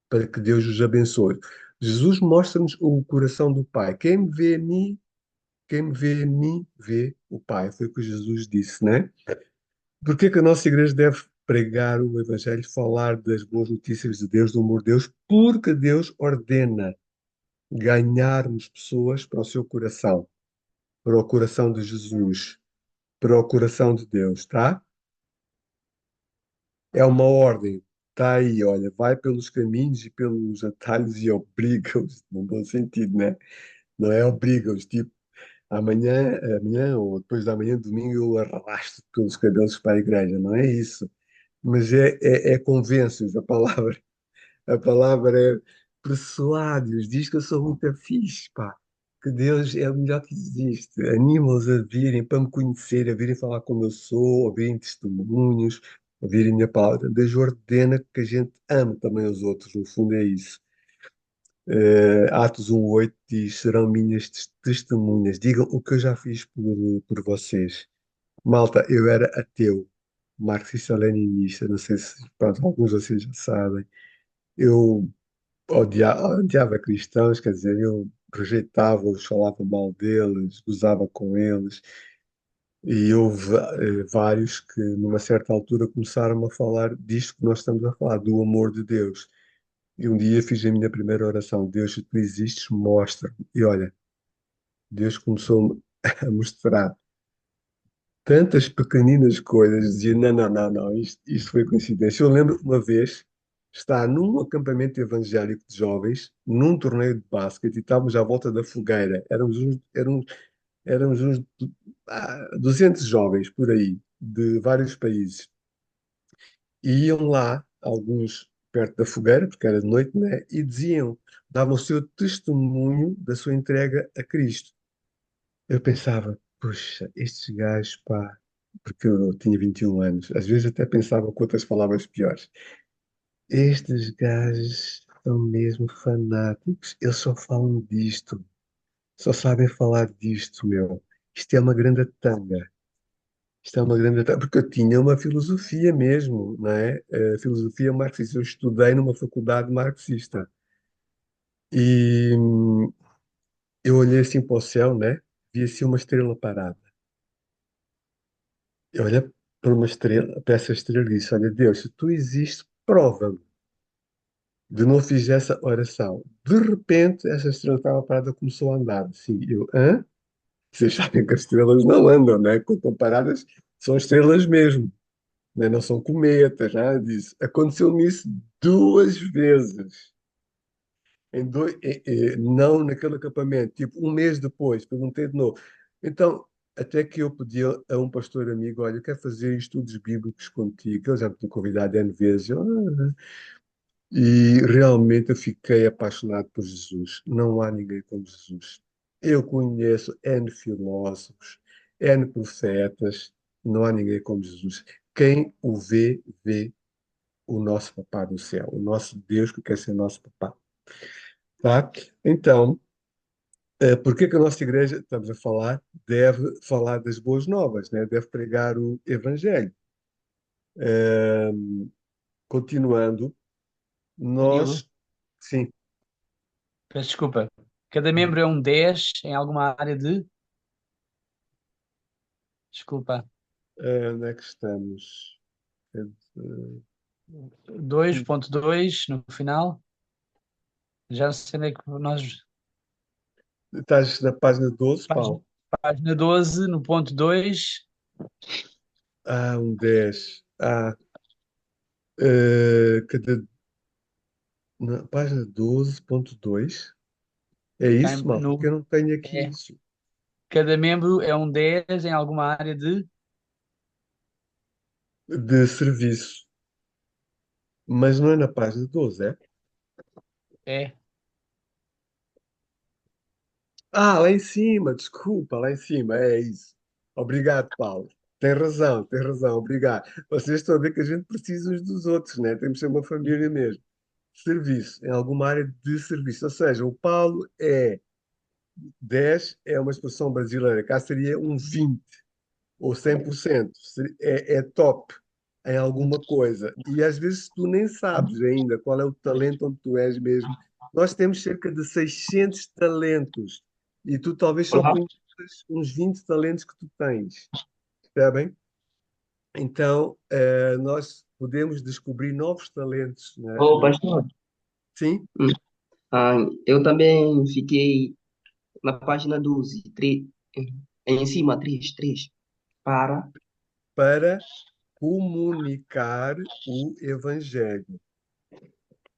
A: para que Deus os abençoe. Jesus mostra-nos o coração do Pai. Quem me vê a mim, vê o Pai. Foi o que Jesus disse, né? Por que que a nossa igreja deve pregar o Evangelho, falar das boas notícias de Deus, do amor de Deus? Porque Deus ordena ganharmos pessoas para o seu coração, para o coração de Jesus, para o coração de Deus, tá? É uma ordem. Está aí, olha, vai pelos caminhos e pelos atalhos e obriga-os, num bom sentido, né? Não é obriga-os, tipo, amanhã ou depois da manhã, domingo, eu arrasto pelos cabelos para a igreja, não é isso. Mas é convence-os, a palavra é persuade-os, diz que eu sou muito fixe, pá, que Deus é o melhor que existe. Anima-os a virem para me conhecer, a virem falar como eu sou, a virem testemunhos, a virem minha palavra. Deus ordena que a gente ame também os outros, no fundo é isso. Atos 1:8 diz: serão minhas testemunhas, digam o que eu já fiz por vocês. Malta, eu era ateu, marxista-leninista, não sei se pronto, alguns de vocês já sabem. Eu odiava cristãos, quer dizer, eu rejeitava-os, falava mal deles, gozava com eles, e houve vários que, numa certa altura, começaram a falar disto que nós estamos a falar, do amor de Deus. E um dia fiz a minha primeira oração: Deus, se tu existes, mostra-me. E olha, Deus começou-me a mostrar tantas pequeninas coisas, dizia, não, não, não, não, isto foi coincidência. Eu lembro uma vez estar num acampamento evangélico de jovens, num torneio de basquete, e estávamos à volta da fogueira. Éramos uns 200 jovens por aí, de vários países. E iam lá, alguns perto da fogueira, porque era de noite, né? E diziam, davam o seu testemunho da sua entrega a Cristo. Eu pensava, puxa, estes gajos, pá, porque eu tinha 21 anos, às vezes até pensava com outras palavras piores. Estes gajos são mesmo fanáticos, eles só falam disto, só sabem falar disto, meu. Isto é uma grande tanga. Isto é uma grande tanga, porque eu tinha uma filosofia mesmo, não é? A filosofia marxista. Eu estudei numa faculdade marxista. E eu olhei assim para o céu, né? Vi assim uma estrela parada. Eu olhei para uma estrela, para essa estrela e disse: olha, Deus, se tu existes, prova-me de não fiz essa oração. De repente, essa estrela estava parada, começou a andar. Assim, eu, hã? Vocês sabem que as estrelas não andam, né? Quando estão paradas, são estrelas mesmo, né? Não são cometas, nada disso. Aconteceu-me isso 2 vezes. Não naquele acampamento, tipo um mês depois, perguntei de novo. Então, até que eu pedi a um pastor amigo: olha, eu quero fazer estudos bíblicos contigo. Ele já me tinha convidado N vezes. E realmente eu fiquei apaixonado por Jesus. Não há ninguém como Jesus. Eu conheço N filósofos, N profetas, não há ninguém como Jesus. Quem o vê, vê o nosso papá do céu, o nosso Deus que quer ser nosso papá. Tá? Então, por que que a nossa igreja, estamos a falar, deve falar das boas novas, né? Deve pregar o Evangelho. Eh, Continuando,
B: Diogo,
A: nós, sim,
B: peço desculpa. Cada membro é um 10 em alguma área de. Desculpa.
A: onde é que estamos?
B: 2.2 no final. Já não sei onde é que nós.
A: Estás na página 12,
B: Página,
A: Paulo?
B: página 12, no ponto 2.
A: Ah, um 10. Cada, na página 12.2. É
B: Está
A: isso, mal? Porque eu não tenho aqui
B: é,
A: isso.
B: cada membro é um 10 em alguma área de.
A: De serviço. Mas não é na página 12, é?
B: É.
A: Lá em cima, desculpa, lá em cima, é isso. Obrigado, Paulo. Tem razão, obrigado. Vocês estão a ver que a gente precisa uns dos outros, né? Temos que ser uma família mesmo. Serviço, em alguma área de serviço. Ou seja, o Paulo é 10, é uma expressão brasileira. Cá seria um 20 ou 100%. É top em alguma coisa. E às vezes tu nem sabes ainda qual é o talento onde tu és mesmo. Nós temos cerca de 600 talentos e tu talvez só
G: Olá.
A: conheças uns 20 talentos que tu tens, percebem? Então, nós podemos descobrir novos talentos, né?
G: Ô, pastor,
A: Sim,
G: hum, eu também fiquei na página 12, 3, em cima, 3 para,
A: para comunicar o evangelho.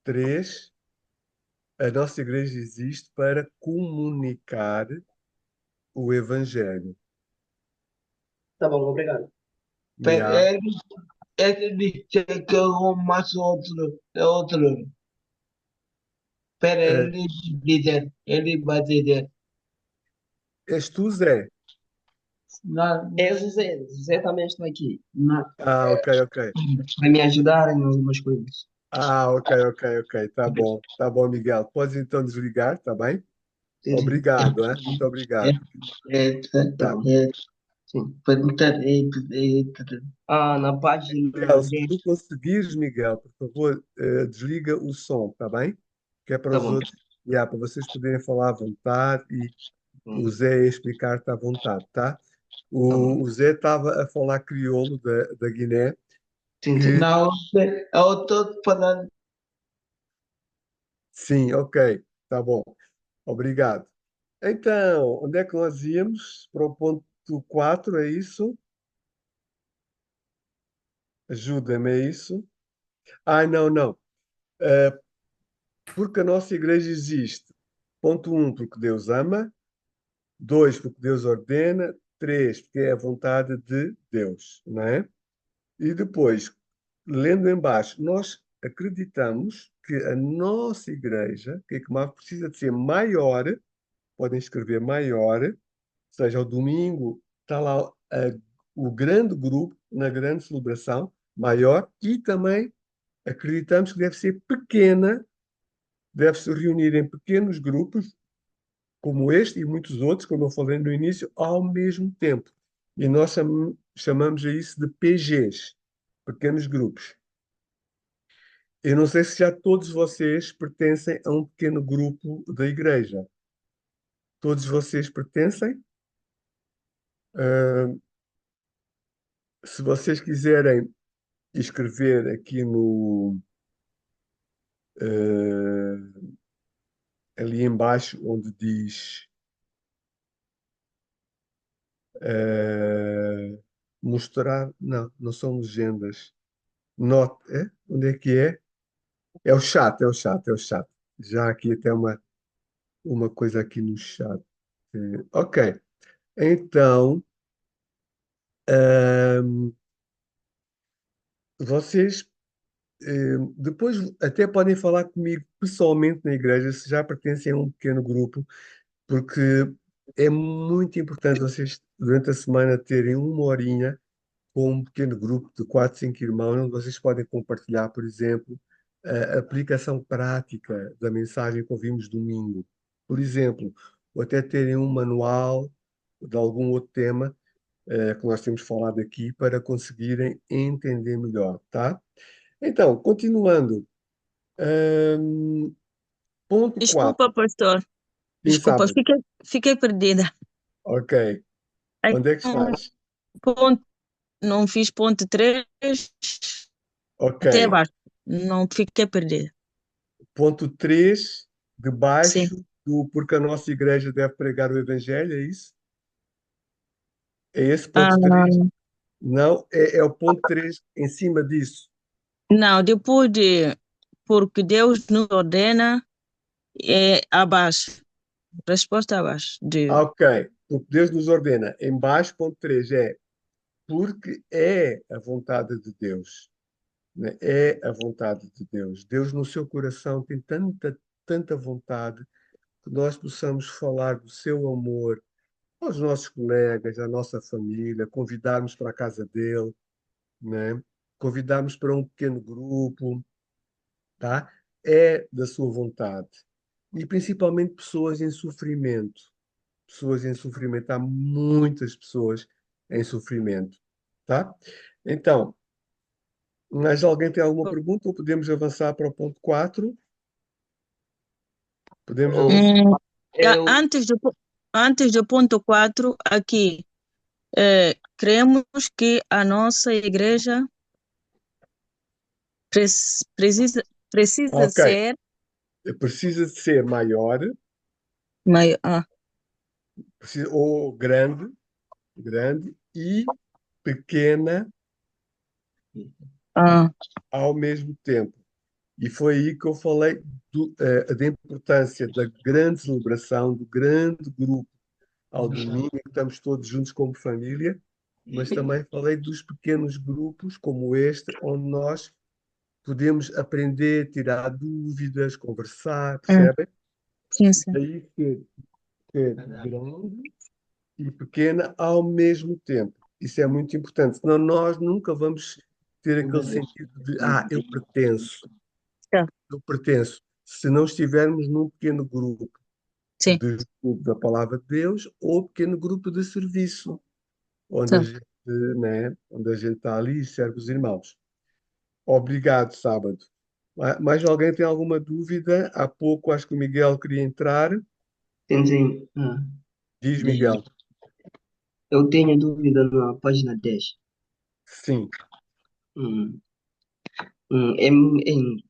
A: 3, a nossa igreja existe para comunicar o evangelho.
G: tá bom, obrigado.
A: Yeah.
H: Ele disse que eu mais outro, é outro. Espera,
A: Eh,
H: ele vai dizer,
A: És tu, Zé?
H: não,
G: É José, José também está aqui,
H: não,
A: Ok, ok.
G: para me ajudar em algumas coisas.
A: Ok. Tá bom, Miguel. Podes então desligar, tá bem?
G: Sim, sim.
A: Obrigado, hein? Muito
H: é,
A: obrigado. Tá.
G: Sim. Perguntar, na página
A: Miguel, se
G: 10,
A: tu conseguires, Miguel, por favor, desliga o som, tá bem? Que é para
G: tá
A: os
G: bom.
A: outros, para vocês poderem falar à vontade e o
G: Hum,
A: Zé explicar-te à vontade, tá?
G: Tá bom.
A: O Zé estava a falar crioulo da Guiné,
G: Sim, sim.
A: que
H: não, eu estou falando,
A: sim, ok, tá bom. Obrigado. Então, onde é que nós íamos? Para o ponto 4, é isso? Ajuda-me, é isso? Não. Eh, porque a nossa igreja existe. Ponto 1, porque Deus ama. 2, porque Deus ordena. 3, porque é a vontade de Deus, não é? E depois, lendo em baixo, nós acreditamos que a nossa igreja, que precisa de ser maior, podem escrever maior, ou seja, ao domingo está lá o grande grupo na grande celebração, maior, e também acreditamos que deve ser pequena, deve se reunir em pequenos grupos, como este e muitos outros, como eu falei no início, ao mesmo tempo. E nós chamamos a isso de PGs, pequenos grupos. Eu não sei se já todos vocês pertencem a um pequeno grupo da igreja. Todos vocês pertencem? Ah, se vocês quiserem escrever aqui no ali embaixo onde diz mostrar, não são legendas. Note, onde é que é? É o chat. Já aqui até uma coisa aqui no chat. Ok, então ahm, vocês depois até podem falar comigo pessoalmente na igreja se já pertencem a um pequeno grupo, porque é muito importante vocês durante a semana terem uma horinha com um pequeno grupo de 4, 5 irmãos, onde vocês podem compartilhar, por exemplo, a aplicação prática da mensagem que ouvimos domingo, por exemplo, ou até terem um manual de algum outro tema que nós temos falado aqui para conseguirem entender melhor, tá? Então, continuando, hum, ponto 4.
I: Desculpa, pastor.
A: Sim,
I: Desculpa,
A: sabe?
I: fiquei perdida.
A: Ok.
I: Aí,
A: Onde é que estás?
I: ponto, não fiz ponto 3
A: Ok.
I: até abaixo. Não fiquei perdida.
A: Ponto 3,
I: Sim.
A: debaixo do porque a nossa igreja deve pregar o Evangelho, é isso? É esse
I: Ah,
A: ponto 3? Não, é o ponto 3 em cima disso.
I: não, depois de porque Deus nos ordena, é abaixo. Resposta abaixo.
A: Ok, o que Deus nos ordena. Em baixo, ponto 3 é porque é a vontade de Deus, né? É a vontade de Deus. Deus no seu coração tem tanta vontade que nós possamos falar do seu amor aos nossos colegas, à nossa família, convidarmos para a casa dele, né? Convidarmos para um pequeno grupo, tá? É da sua vontade. E principalmente pessoas em sofrimento. Pessoas em sofrimento. Há muitas pessoas em sofrimento, tá? Então, mas alguém tem alguma pergunta ou podemos avançar para o ponto 4? Podemos
G: Oh,
A: avançar.
I: Hum,
G: eu,
I: antes do ponto 4 aqui, cremos que a nossa igreja precisa
A: Ok,
I: ser
A: precisa de ser maior,
I: maior.
A: ou grande e pequena
I: Ah,
A: ao mesmo tempo. E foi aí que eu falei da importância da grande celebração, do grande grupo ao domingo, em que estamos todos juntos como família, mas também falei dos pequenos grupos como este, onde nós podemos aprender, tirar dúvidas, conversar,
I: hum,
A: percebem?
I: sim, sim.
A: Daí ser grande e pequena ao mesmo tempo. Isso é muito importante, senão nós nunca vamos ter aquele sentido de, eu pertenço,
I: Tá,
A: eu pertenço. Se não estivermos num pequeno grupo
I: sim,
A: de estudo da palavra de Deus ou pequeno grupo de serviço, onde a
I: tá.
A: gente, né, onde a gente está ali e serve os irmãos. Obrigado, sábado. Mais alguém tem alguma dúvida? Há pouco acho que o Miguel queria entrar.
G: sim.
A: Diz, Miguel.
G: Eu tenho dúvida na página 10.
A: Sim.
G: Hum,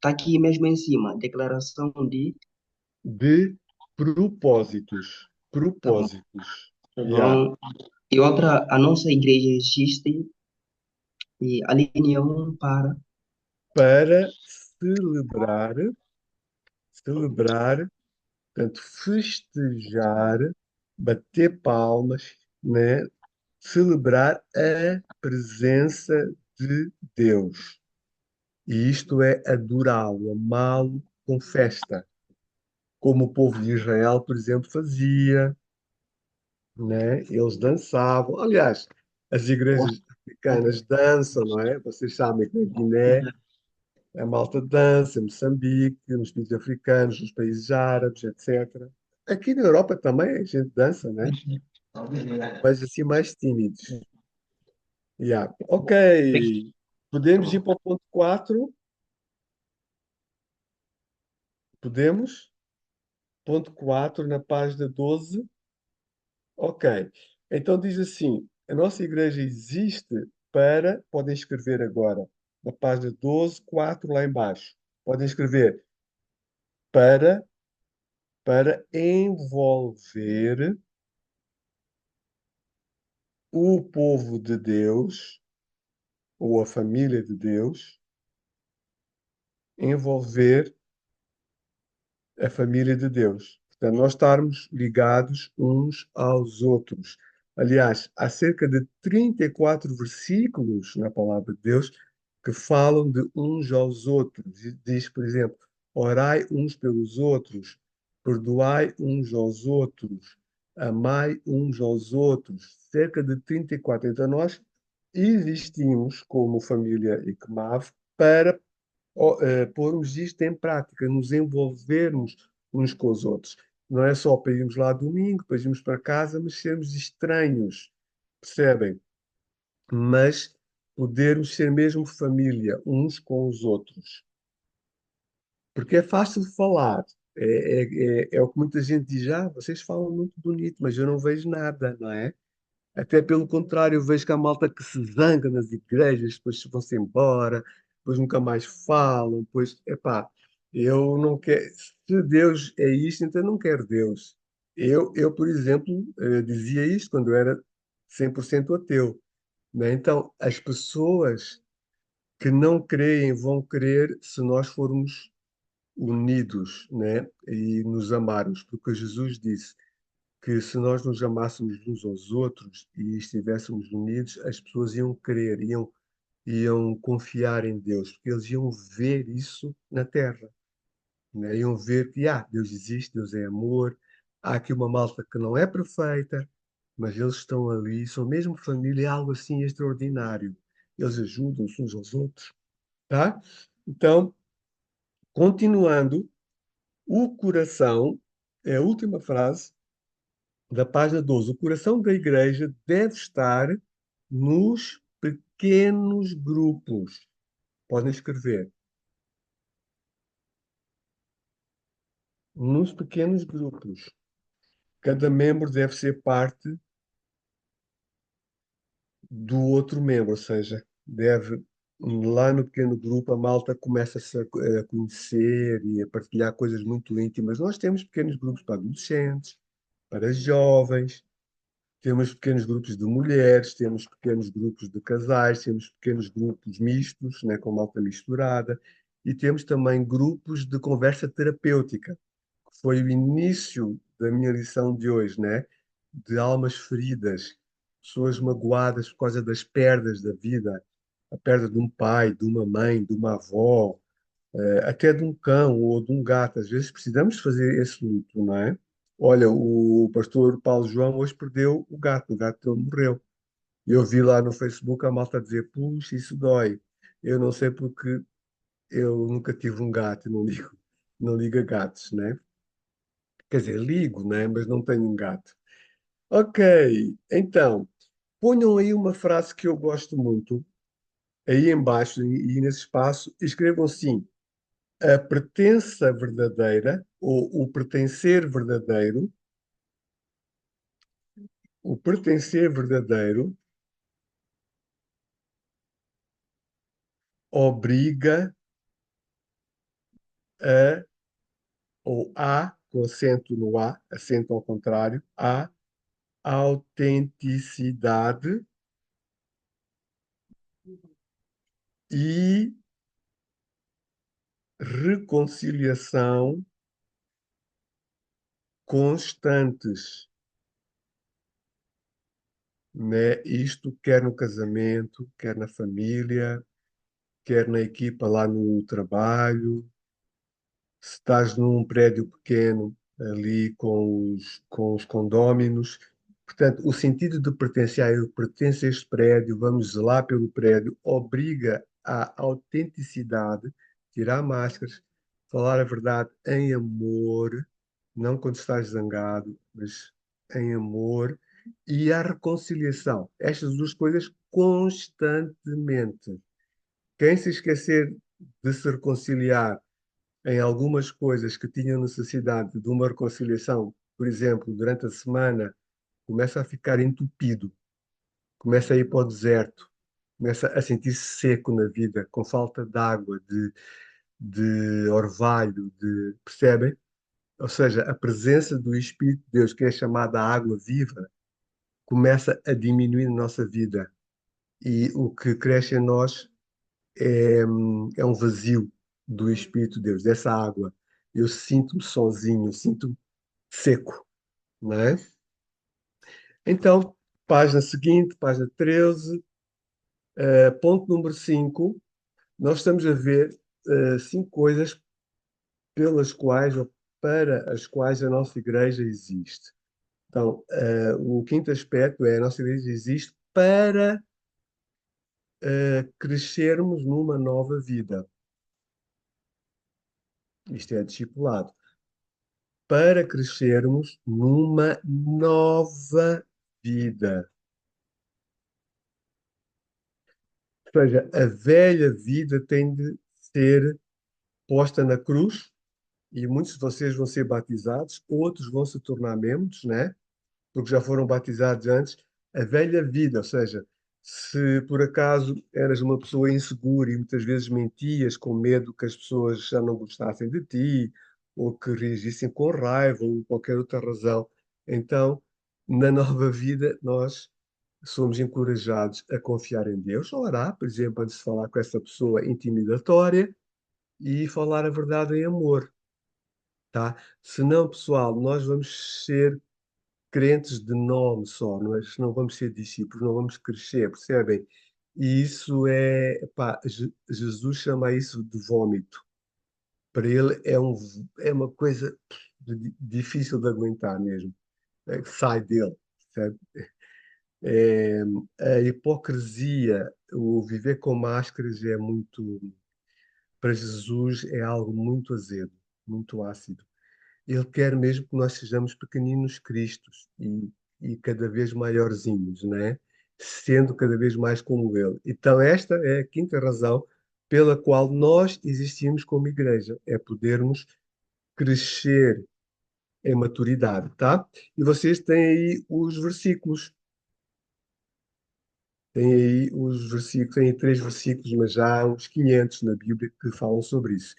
G: tá aqui mesmo em cima, declaração de.
A: De propósitos.
G: Tá bom.
A: Propósitos. Yeah.
G: Então, e outra, a nossa igreja existe e a linha 1 para.
A: Para celebrar, portanto, festejar, bater palmas, né? Celebrar a presença de Deus. E isto é adorá-lo, amá-lo com festa, como o povo de Israel, por exemplo, fazia, né? Eles dançavam. Aliás, as igrejas africanas dançam, não é? Vocês sabem que na Guiné a malta dança, em Moçambique, nos países africanos, nos países árabes, etc. Aqui na Europa também a gente dança, né? Mas assim mais tímidos. Yeah. Ok. Podemos ir para o ponto 4? Podemos? Ponto 4 na página 12. Ok. Então diz assim: a nossa igreja existe para. Podem escrever agora, na página 12, 4 lá embaixo. Podem escrever para, para envolver o povo de Deus, ou a família de Deus, envolver a família de Deus. Portanto, nós estarmos ligados uns aos outros. Aliás, há cerca de 34 versículos na palavra de Deus que falam de uns aos outros. E diz, por exemplo, orai uns pelos outros, perdoai uns aos outros, amai uns aos outros. Cerca de 34. Então, nós existimos como família ICMAV para pormos isto em prática, nos envolvermos uns com os outros. Não é só para irmos lá domingo, depois irmos para casa, mas sermos estranhos, percebem? Mas podermos ser mesmo família uns com os outros. Porque é fácil de falar. É o que muita gente diz, vocês falam muito bonito, mas eu não vejo nada, não é? Até pelo contrário, eu vejo que há malta que se zanga nas igrejas, depois vão-se embora, depois nunca mais falam, depois, epá, eu não quero. Se Deus é isto, então eu não quero Deus. Por exemplo, dizia isto quando eu era 100% ateu, né? Então, as pessoas que não creem vão crer se nós formos unidos, né? E nos amarmos, porque Jesus disse que se nós nos amássemos uns aos outros e estivéssemos unidos, as pessoas iam crer, iam confiar em Deus, porque eles iam ver isso na Terra, né? Iam ver que Deus existe, Deus é amor, há aqui uma malta que não é perfeita, mas eles estão ali, são mesmo família, é algo assim extraordinário. Eles ajudam-se uns aos outros, tá? Então, continuando, o coração, é a última frase da página 12. O coração da igreja deve estar nos pequenos grupos. Podem escrever. Nos pequenos grupos. Cada membro deve ser parte do outro membro, ou seja, deve, lá no pequeno grupo, a malta começa-se a conhecer e a partilhar coisas muito íntimas. Nós temos pequenos grupos para adolescentes, para jovens, temos pequenos grupos de mulheres, temos pequenos grupos de casais, temos pequenos grupos mistos, né, com malta misturada, e temos também grupos de conversa terapêutica, que foi o início da minha lição de hoje, né? De almas feridas, pessoas magoadas por causa das perdas da vida, a perda de um pai, de uma mãe, de uma avó, até de um cão ou de um gato. Às vezes precisamos fazer esse luto, não é? Olha, o pastor Paulo João hoje perdeu o gato dele morreu. E eu vi lá no Facebook a malta dizer, puxa, isso dói. Eu não sei porque eu nunca tive um gato, não ligo a gatos, né? Quer dizer, ligo, né? Mas não tenho um gato. Ok, então, ponham aí uma frase que eu gosto muito, aí embaixo e nesse espaço, escrevam assim, a pertença verdadeira, ou o pertencer verdadeiro obriga a, ou a, com acento no A, acento ao contrário, a autenticidade e reconciliação constantes, né? Isto quer no casamento, quer na família, quer na equipa lá no trabalho, se estás num prédio pequeno, ali com os condóminos. Portanto, o sentido de pertencer, eu pertenço a este prédio, vamos zelar pelo prédio, obriga à autenticidade, tirar máscaras, falar a verdade em amor, não quando estás zangado, mas em amor, e à reconciliação. Estas duas coisas constantemente. Quem se esquecer de se reconciliar em algumas coisas que tinham necessidade de uma reconciliação, por exemplo, durante a semana, começa a ficar entupido, começa a ir para o deserto, começa a sentir-se seco na vida, com falta de água, de orvalho, percebem? Ou seja, a presença do Espírito de Deus, que é chamada água viva, começa a diminuir na nossa vida. E o que cresce em nós é um vazio do Espírito de Deus, dessa água. Eu sinto-me sozinho, sinto-me seco, não é? Então, página seguinte, página 13, ponto número 5, nós estamos a ver 5 coisas pelas quais ou para as quais a nossa igreja existe. Então, o quinto aspecto é a nossa igreja existe para crescermos numa nova vida. Isto é discipulado. Para crescermos numa nova vida. Ou seja, a velha vida tem de ser posta na cruz e muitos de vocês vão ser batizados, outros vão se tornar membros, né? Porque já foram batizados antes. A velha vida, ou seja, Se por acaso eras uma pessoa insegura e muitas vezes mentias com medo que as pessoas já não gostassem de ti, ou que reagissem com raiva, ou qualquer outra razão, então, na nova vida, nós somos encorajados a confiar em Deus, orar, por exemplo, antes de falar com essa pessoa intimidatória e falar a verdade em amor, tá? Senão, pessoal, nós vamos ser crentes de nome só, não vamos ser discípulos, não vamos crescer, percebem? E isso Jesus chama isso de vômito. Para ele é uma coisa difícil de aguentar mesmo. É que sai dele, percebe? É, a hipocrisia, o viver com máscaras é muito, para Jesus é algo muito azedo, muito ácido. Ele quer mesmo que nós sejamos pequeninos cristos e cada vez maiorzinhos, né? Sendo cada vez mais como ele. Então, esta é a quinta razão pela qual nós existimos como igreja, é podermos crescer em maturidade, tá? E vocês têm aí os versículos. Tem aí os versículos, tem aí três versículos, mas já há uns 500 na Bíblia que falam sobre isso.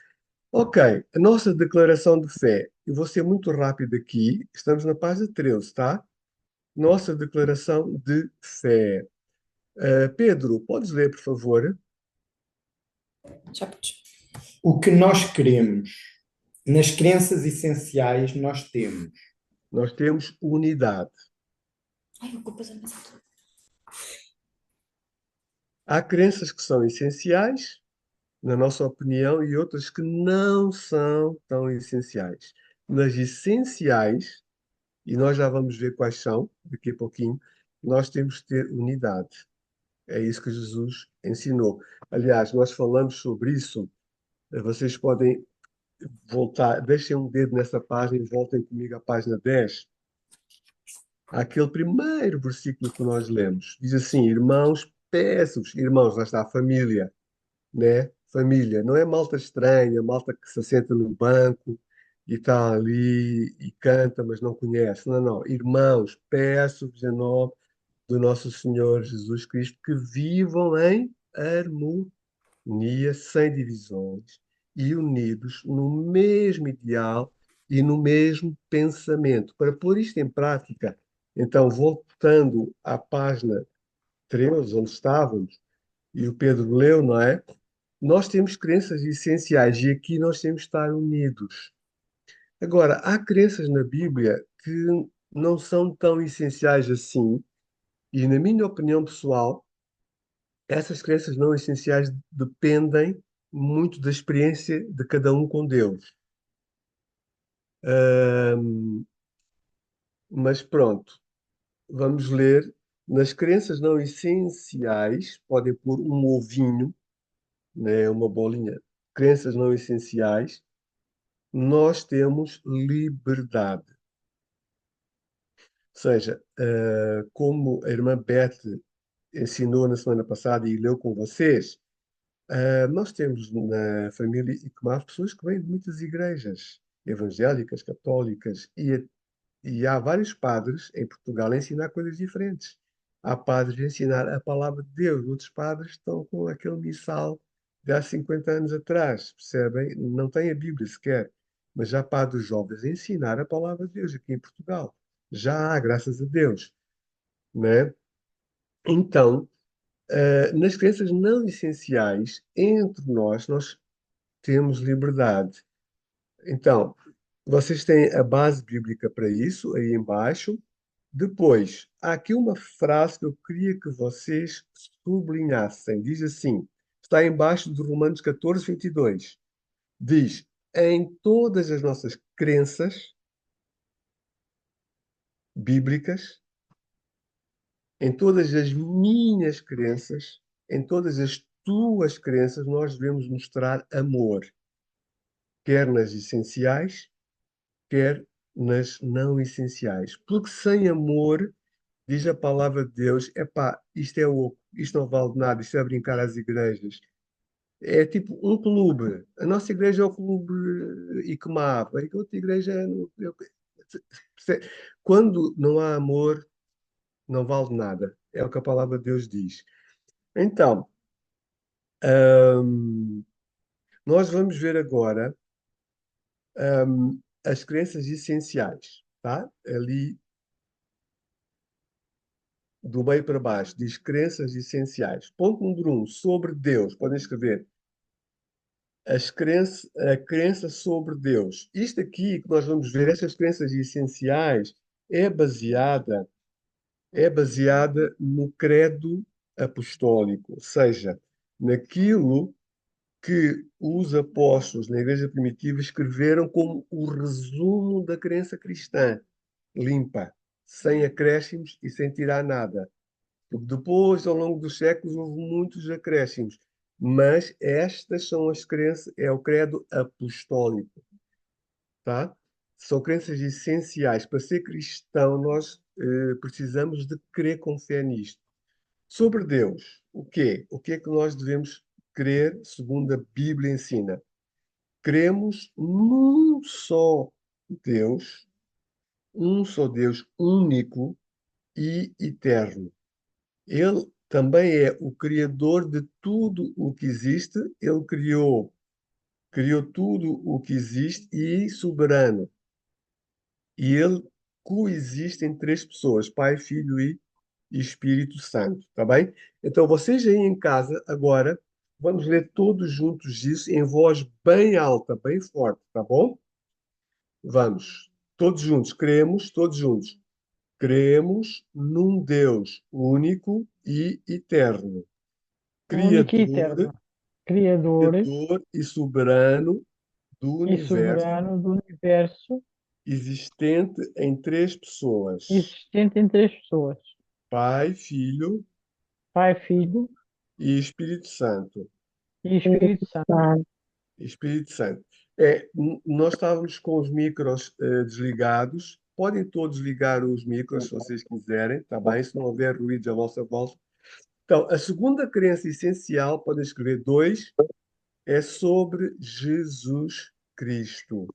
A: Ok, a nossa declaração de fé. Eu vou ser muito rápido aqui. Estamos na página 13, tá? Nossa declaração de fé. Pedro, podes ler, por favor?
C: Já podes.
D: O que nós queremos. Nas crenças essenciais, nós temos
A: Nós temos unidade.
C: Ai, ocupas a mesa toda.
A: Há crenças que são essenciais, na nossa opinião, e outras que não são tão essenciais. Nas essenciais, e nós já vamos ver quais são daqui a pouquinho, nós temos que ter unidade. É isso que Jesus ensinou. Aliás, nós falamos sobre isso. Vocês podem voltar, deixem um dedo nessa página e voltem comigo à página 10. Aquele primeiro versículo que nós lemos. Diz assim: Irmãos, peço-vos, irmãos, lá está a família, né? Família, não é malta estranha, malta que se assenta no banco e está ali e canta, mas não conhece. Não, não. Irmãos, peço-vos em nome do nosso Senhor Jesus Cristo que vivam em harmonia, sem divisões e unidos no mesmo ideal e no mesmo pensamento. Para pôr isto em prática, então, voltando à página 13, onde estávamos, e o Pedro leu, não é? Nós temos crenças essenciais e aqui nós temos de estar unidos. Agora, há crenças na Bíblia que não são tão essenciais assim, e na minha opinião pessoal, essas crenças não essenciais dependem muito da experiência de cada um com Deus. Ahm, mas pronto, vamos ler. Nas crenças não essenciais, podem pôr um ovinho, né, uma bolinha. Crenças não essenciais, nós temos liberdade. Ou seja, como a irmã Beth ensinou na semana passada e leu com vocês, nós temos na família ICMAF pessoas que vêm de muitas igrejas evangélicas, católicas, e há vários padres em Portugal a ensinar coisas diferentes. Há padres a ensinar a palavra de Deus, outros padres estão com aquele missal de há 50 anos atrás, percebem? Não tem a Bíblia sequer, mas já há padres jovens a ensinar a palavra de Deus aqui em Portugal. Já há, graças a Deus, né? Então, nas crenças não essenciais, entre nós temos liberdade. Então, vocês têm a base bíblica para isso, aí embaixo. Depois, há aqui uma frase que eu queria que vocês sublinhassem. Diz assim, está embaixo de Romanos 14, 22. Diz, em todas as nossas crenças bíblicas, em todas as minhas crenças, em todas as tuas crenças, nós devemos mostrar amor, quer nas essenciais, quer nas não essenciais. Porque sem amor, diz a palavra de Deus, epá, isto é oco, isto não vale nada, isto é brincar às igrejas. É tipo um clube. A nossa igreja é o clube ICMAP, a outra igreja é... Quando não há amor, não vale nada. É o que a palavra de Deus diz. Então, ahm, nós vamos ver agora as crenças essenciais, tá? Ali do meio para baixo, diz crenças essenciais. Ponto número 1, sobre Deus. Podem escrever a crença sobre Deus. Isto aqui que nós vamos ver, estas crenças essenciais, é baseada no credo apostólico, ou seja, naquilo que os apóstolos na igreja primitiva escreveram como o resumo da crença cristã, limpa, sem acréscimos e sem tirar nada. Porque depois, ao longo dos séculos, houve muitos acréscimos, mas estas são as crenças, é o credo apostólico, tá? São crenças essenciais. Para ser cristão, nós precisamos de crer com fé nisto. Sobre Deus, o quê? O que é que nós devemos crer segundo a Bíblia ensina? Cremos um só Deus único e eterno. Ele também é o criador de tudo o que existe. Ele criou tudo o que existe e soberano. E ele coexiste em três pessoas, Pai, Filho e Espírito Santo, tá bem? Então, vocês aí em casa, agora, vamos ler todos juntos isso em voz bem alta, bem forte, tá bom? Vamos. Todos juntos. Cremos num Deus único e eterno,
F: Único e
A: Criador,
F: eterno, Criador
A: Criador e soberano do
F: e
A: universo,
F: soberano do universo,
A: existente em três pessoas,
F: existente em três pessoas:
A: Pai, Filho
F: Pai, Filho
A: e Espírito Santo.
F: e Espírito Santo.
A: Espírito Santo. Nós estávamos com os micros desligados. Podem todos ligar os micros se vocês quiserem, tá bem? Se não houver ruídos à vossa volta. Então, a segunda crença essencial, podem escrever dois, é sobre Jesus Cristo.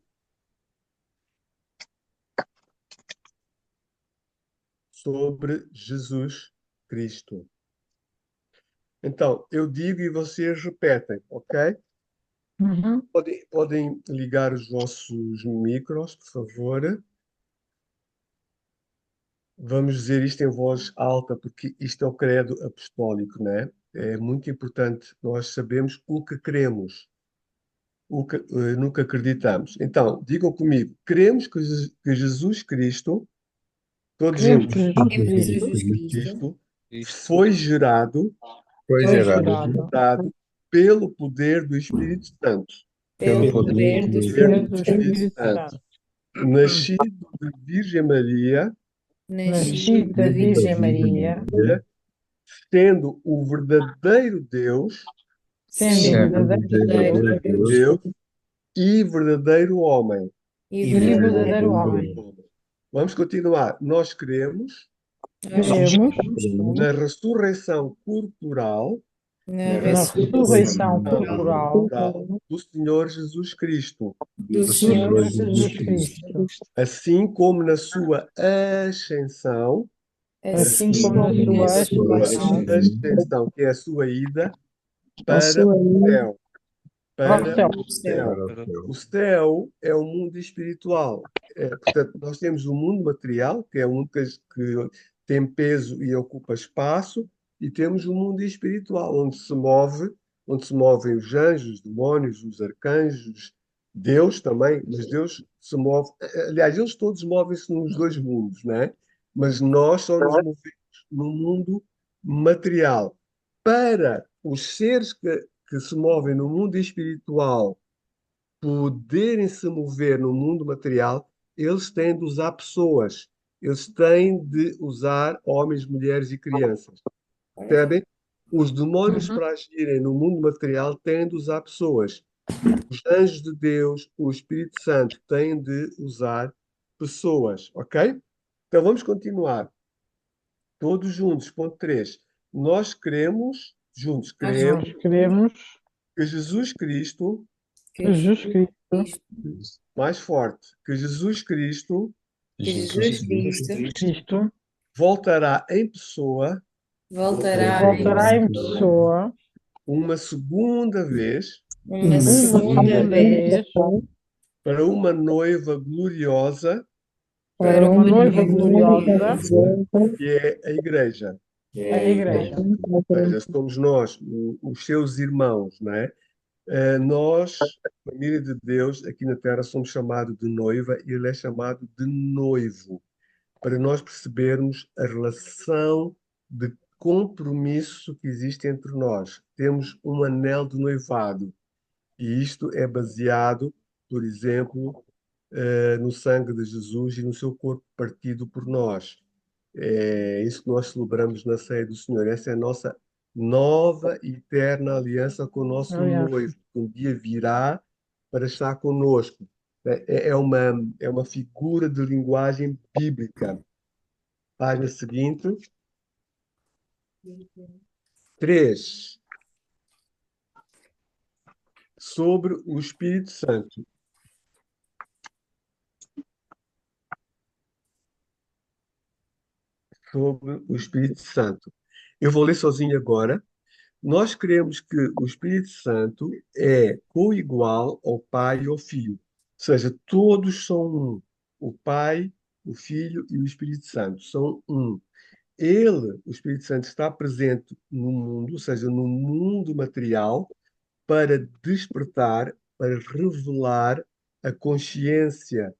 A: Sobre Jesus Cristo. Então, eu digo e vocês repetem, ok?
F: Uhum.
A: Podem ligar os vossos micros, por favor. Vamos dizer isto em voz alta, porque isto é o credo apostólico, né? É muito importante nós sabermos o que queremos, no que acreditamos. Então, digam comigo: queremos que Jesus Cristo, todos
F: Queremos
A: juntos,
F: que Jesus
C: Temos
F: Cristo
C: Jesus Cristo,
A: Cristo,
B: Cristo
A: foi gerado
E: Foi
F: foi
E: gerado
F: gerado
A: pelo poder do Espírito Santo,
C: pelo
E: pelo
C: poder
E: poder
C: do
E: do
F: poder
C: Espírito
F: do
C: Santo,
F: Espírito Santo,
A: nascido de Virgem Maria,
C: nascido da
F: nascido da Virgem
C: Virgem
F: Maria,
C: Maria,
A: sendo o verdadeiro Deus,
F: sendo o
C: sendo
E: sendo
F: verdadeiro
E: verdadeiro
F: Deus
E: Deus
A: Deus e verdadeiro homem.
C: e
F: e
E: e
F: o
C: verdadeiro
F: verdadeiro
C: homem.
F: homem.
A: Vamos continuar. Nós cremos
C: Nós
F: Cremos
C: cremos
A: na ressurreição corporal
C: na
F: na
C: ressurreição
F: ressurreição
C: corporal
F: corporal
A: do Senhor Jesus Cristo,
C: do
F: do
C: Senhor
F: Senhor
C: Jesus
F: Jesus
C: Cristo,
F: Cristo,
A: assim como na sua ascensão,
F: assim
C: assim
F: como na
C: como na
F: sua
C: sua
F: ascensão
A: ascensão, que é a sua ida
I: A
A: para
I: sua
A: o
I: ida
A: céu,
F: ao
A: para
F: céu.
A: o
C: céu.
A: céu.
E: para o céu.
A: O céu é o mundo espiritual. Portanto, nós temos o mundo material, que é um que tem peso e ocupa espaço, e temos o mundo espiritual, onde se movem os anjos, os demónios, os arcanjos, Deus também, mas Deus se move. Aliás, eles todos movem-se nos dois mundos, não é? Mas nós só nos movemos no mundo material. Para os seres que se movem no mundo espiritual poderem se mover no mundo material, eles têm de usar pessoas, eles têm de usar homens, mulheres e crianças. Percebem? Os demónios,
F: Uhum.
A: para agirem no mundo material, têm de usar pessoas. Os anjos de Deus, o Espírito Santo, têm de usar pessoas, ok? Então vamos continuar. Todos juntos. Ponto 3. Nós cremos, juntos, cremos
F: Nós queremos
A: que Jesus Cristo,
F: que Jesus Cristo,
A: mais forte, que Jesus Cristo
C: Que Jesus Cristo
F: Cristo
A: voltará em pessoa
C: Voltará
F: Voltará em pessoa
A: uma segunda vez
C: uma
D: Uma
F: uma
C: segunda
F: segunda
C: vez
F: vez
A: para uma noiva gloriosa,
F: para
C: para
F: uma
C: uma
F: noiva
C: noiva
F: gloriosa,
A: que é a igreja.
F: a igreja.
A: Ou seja, somos nós, os seus irmãos, não é? Nós, família de Deus, aqui na Terra, somos chamados de noiva e ele é chamado de noivo, para nós percebermos a relação de compromisso que existe entre nós. Temos um anel de noivado e isto é baseado, por exemplo, no sangue de Jesus e no seu corpo partido por nós. É isso que nós celebramos na ceia do Senhor. Essa é a nossa nova e eterna aliança com o nosso
F: Aliança.
A: noivo, que um dia virá para estar conosco. É uma figura de linguagem bíblica. Página seguinte. 3. Sobre o Espírito Santo. Sobre o Espírito Santo. Eu vou ler sozinho agora. Nós cremos que o Espírito Santo é coigual ao Pai e ao Filho. Ou seja, todos são um. O Pai, o Filho e o Espírito Santo são um. Ele, o Espírito Santo, está presente no mundo, ou seja, no mundo material, para despertar, para revelar a consciência,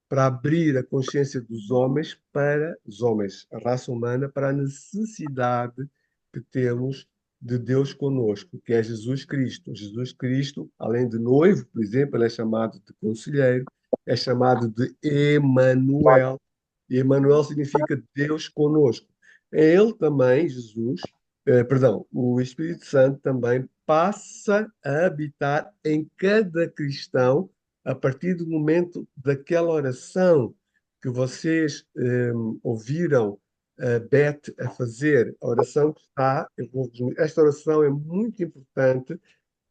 A: para abrir a consciência dos homens para os homens, a raça humana, para a necessidade que temos de Deus conosco, que é Jesus Cristo. Jesus Cristo, além de noivo, por exemplo, ele é chamado de conselheiro, é chamado de Emanuel. E Emanuel significa Deus conosco. É ele também, Jesus, perdão, o Espírito Santo também passa a habitar em cada cristão a partir do momento daquela oração que vocês ouviram a Beth a fazer, a oração que está, eu vou resumir, esta oração é muito importante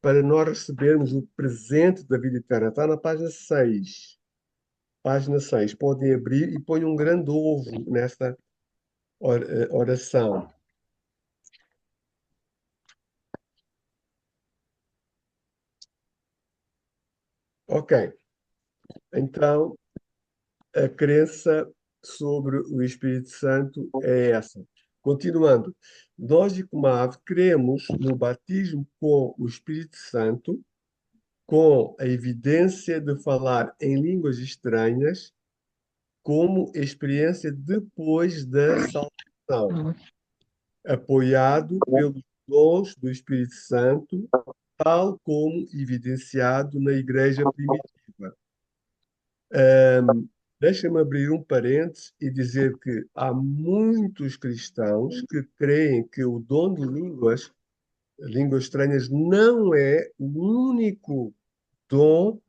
A: para nós recebermos o presente da vida eterna. Está na página 6. Página 6. Podem abrir e põem um grande ovo nessa oração. Ok. Então, a crença sobre o Espírito Santo é essa. Continuando, nós de Comave cremos no batismo com o Espírito Santo, com a evidência de falar em línguas estranhas como experiência depois da salvação, apoiado pelos dons do Espírito Santo, tal como evidenciado na Igreja primitiva. Deixa-me abrir um parênteses e dizer que há muitos cristãos que creem que o dom de línguas estranhas, não é o único dom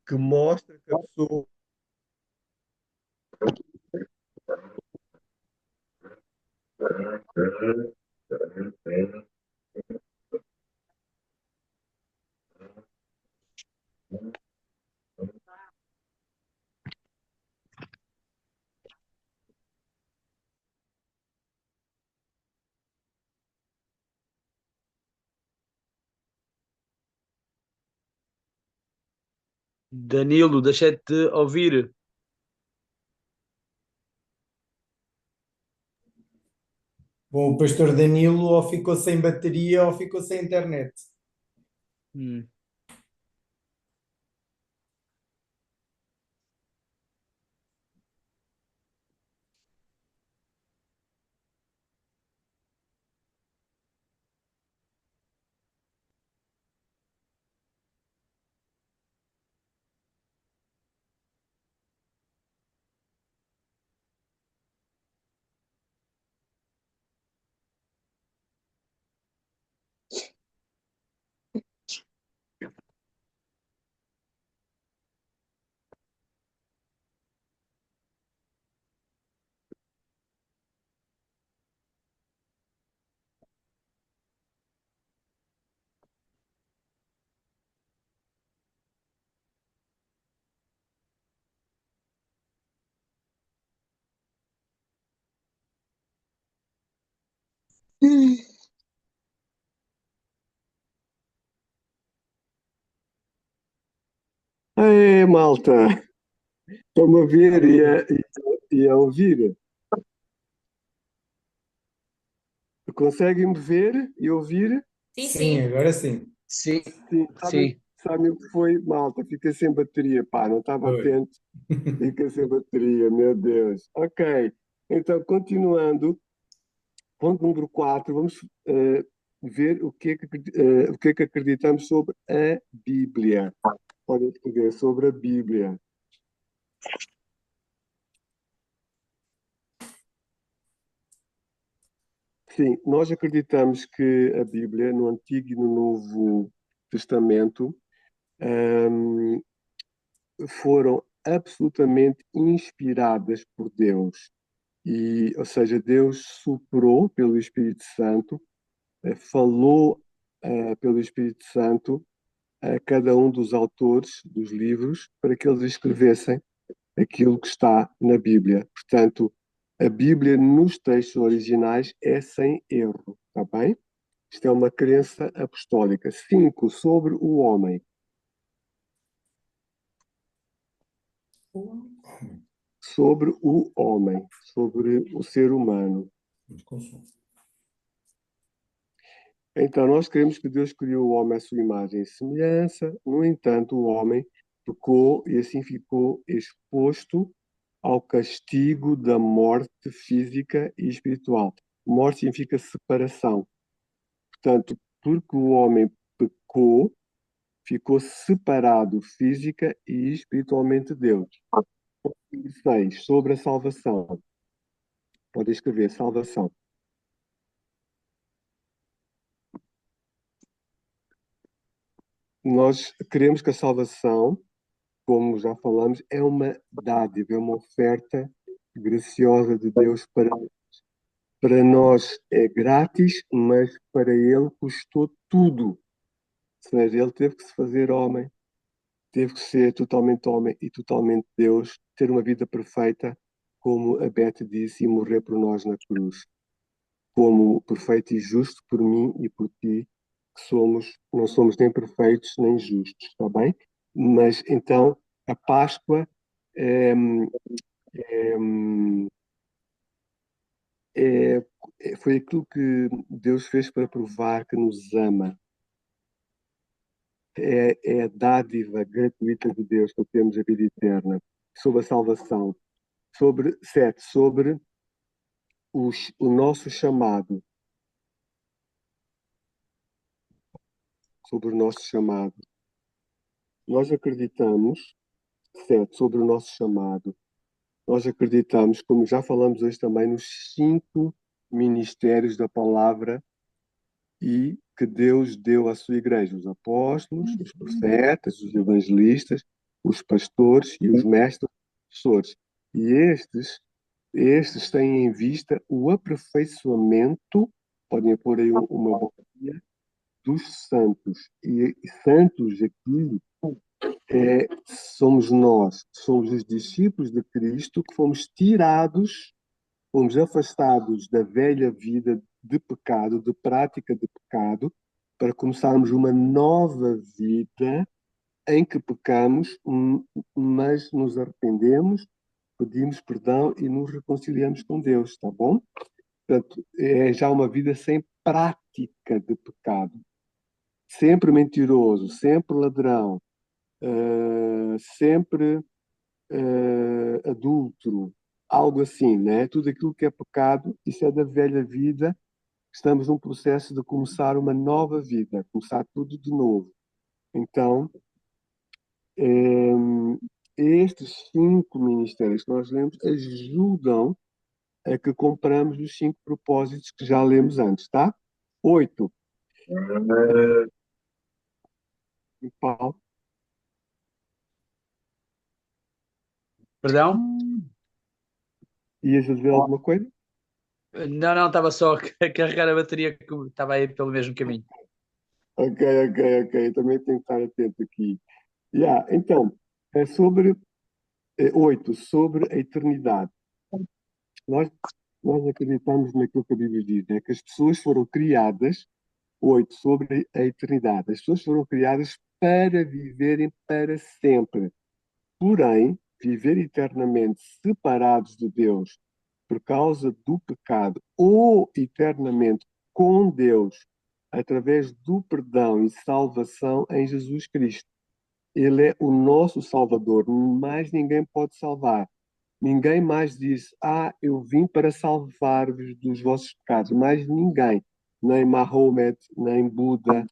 A: que mostra que a pessoa.
H: Danilo, deixei-te ouvir.
D: Bom, o pastor Danilo ou ficou sem bateria ou ficou sem internet.
H: Hum.
A: Ei, malta, estão-me a ver e a ouvir. Conseguem-me ver e ouvir?
C: Sim,
D: Sim,
C: sim.
D: agora sim.
B: Sim,
A: Sim,
B: sim.
A: sabem o que foi, malta? Fica sem bateria, pá, não estava
D: Foi.
A: atento, fica sem bateria, meu Deus. Ok, então, continuando, ponto número 4, vamos ver o que é que acreditamos sobre a Bíblia. Podem escrever sobre a Bíblia. Sim, nós acreditamos que a Bíblia, no Antigo e no Novo Testamento, hum, foram absolutamente inspiradas por Deus. E, ou seja, Deus soprou pelo Espírito Santo, falou pelo Espírito Santo a cada um dos autores dos livros para que eles escrevessem aquilo que está na Bíblia. Portanto, a Bíblia nos textos originais é sem erro, está bem? Isto é uma crença apostólica. 5. Sobre o homem. Sobre o homem, sobre o ser humano. Então, nós cremos que Deus criou o homem à sua imagem e semelhança, no entanto, o homem pecou e assim ficou exposto ao castigo da morte física e espiritual. Morte significa separação. Portanto, porque o homem pecou, ficou separado física e espiritualmente de Deus. 6. Sobre a salvação. Pode escrever salvação. Nós queremos que a salvação, como já falamos, é uma dádiva, é uma oferta graciosa de Deus para nós é grátis, mas para ele custou tudo. Ou seja, ele teve que se fazer homem, teve que ser totalmente homem e totalmente Deus, ter uma vida perfeita, como a Beth disse, e morrer por nós na cruz. Como perfeito e justo por mim e por ti, que não somos nem perfeitos nem justos, está bem? Mas então a Páscoa é, é, foi aquilo que Deus fez para provar que nos ama. É a dádiva gratuita de Deus que temos a vida eterna, sobre a salvação, sobre 7, sobre o nosso chamado, sobre o nosso chamado. Nós acreditamos, 7, sobre o nosso chamado. Nós acreditamos, como já falamos hoje também, nos 5 ministérios da palavra e que Deus deu à sua igreja: os apóstolos, os profetas, os evangelistas, os pastores e os mestres professores. E estes têm em vista o aperfeiçoamento, podem pôr aí uma bolinha, dos santos. E santos aqui somos nós, somos os discípulos de Cristo que fomos afastados da velha vida de pecado, de prática de pecado, para começarmos uma nova vida em que pecamos, mas nos arrependemos, pedimos perdão e nos reconciliamos com Deus, tá bom? Portanto, é já uma vida sem prática de pecado. Sempre mentiroso, sempre ladrão, sempre adúltero, algo assim, né? Tudo aquilo que é pecado, isso é da velha vida. Estamos num processo de começar uma nova vida, começar tudo de novo. Então, estes 5 ministérios que nós lemos ajudam a que compramos os 5 propósitos que já lemos antes, tá? 8. Paulo,
B: Perdão?
A: ias dizer alguma coisa?
B: Não, não, estava só a carregar a bateria que estava aí pelo mesmo caminho.
A: Ok, ok, ok. Também tenho que estar atento aqui. Então, é sobre 8, sobre a eternidade. Nós, nós acreditamos naquilo que a Bíblia diz, que as pessoas foram criadas, 8, sobre a eternidade. As pessoas foram criadas para viverem para sempre. Porém, viver eternamente separados de Deus por causa do pecado ou eternamente com Deus através do perdão e salvação em Jesus Cristo. Ele é o nosso Salvador, mais ninguém pode salvar. Ninguém mais diz, eu vim para salvar-vos dos vossos pecados. Mais ninguém, nem Mahomet, nem Buda,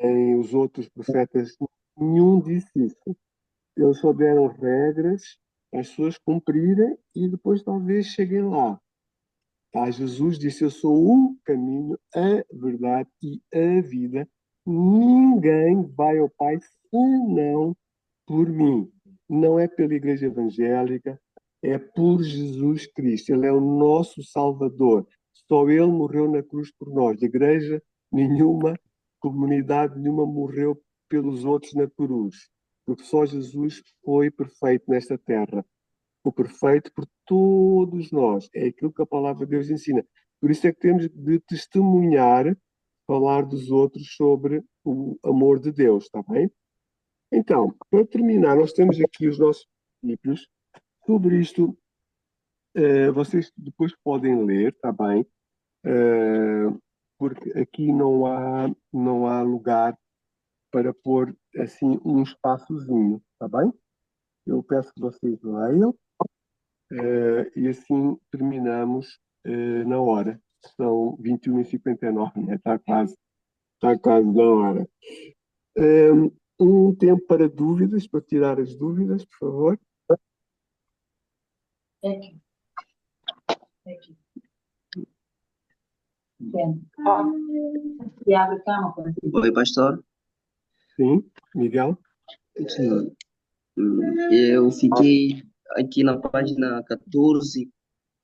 A: nem os outros profetas, nenhum disse isso. Eles só deram regras para as pessoas cumprirem e depois talvez cheguem lá. Tá? Jesus disse: Eu sou o caminho, a verdade e a vida. Ninguém vai ao Pai senão por mim. Não é pela Igreja Evangélica, é por Jesus Cristo. Ele é o nosso Salvador. Só Ele morreu na cruz por nós. Igreja nenhuma, comunidade nenhuma morreu pelos outros na cruz. Porque só Jesus foi perfeito nesta terra. O perfeito por todos nós. É aquilo que a palavra de Deus ensina. Por isso é que temos de testemunhar, falar dos outros sobre o amor de Deus, está bem? Então, para terminar, nós temos aqui os nossos princípios. Sobre isto, vocês depois podem ler, está bem? Porque aqui não há lugar para pôr assim um espaçozinho, está bem? Eu peço que vocês leiam. E assim terminamos na hora. São 21h59, né? Está quase na hora. Um tempo para dúvidas, para tirar as dúvidas, por favor.
G: Oi, pastor.
A: Sim, Miguel.
G: Sim. Eu fiquei aqui na página 14,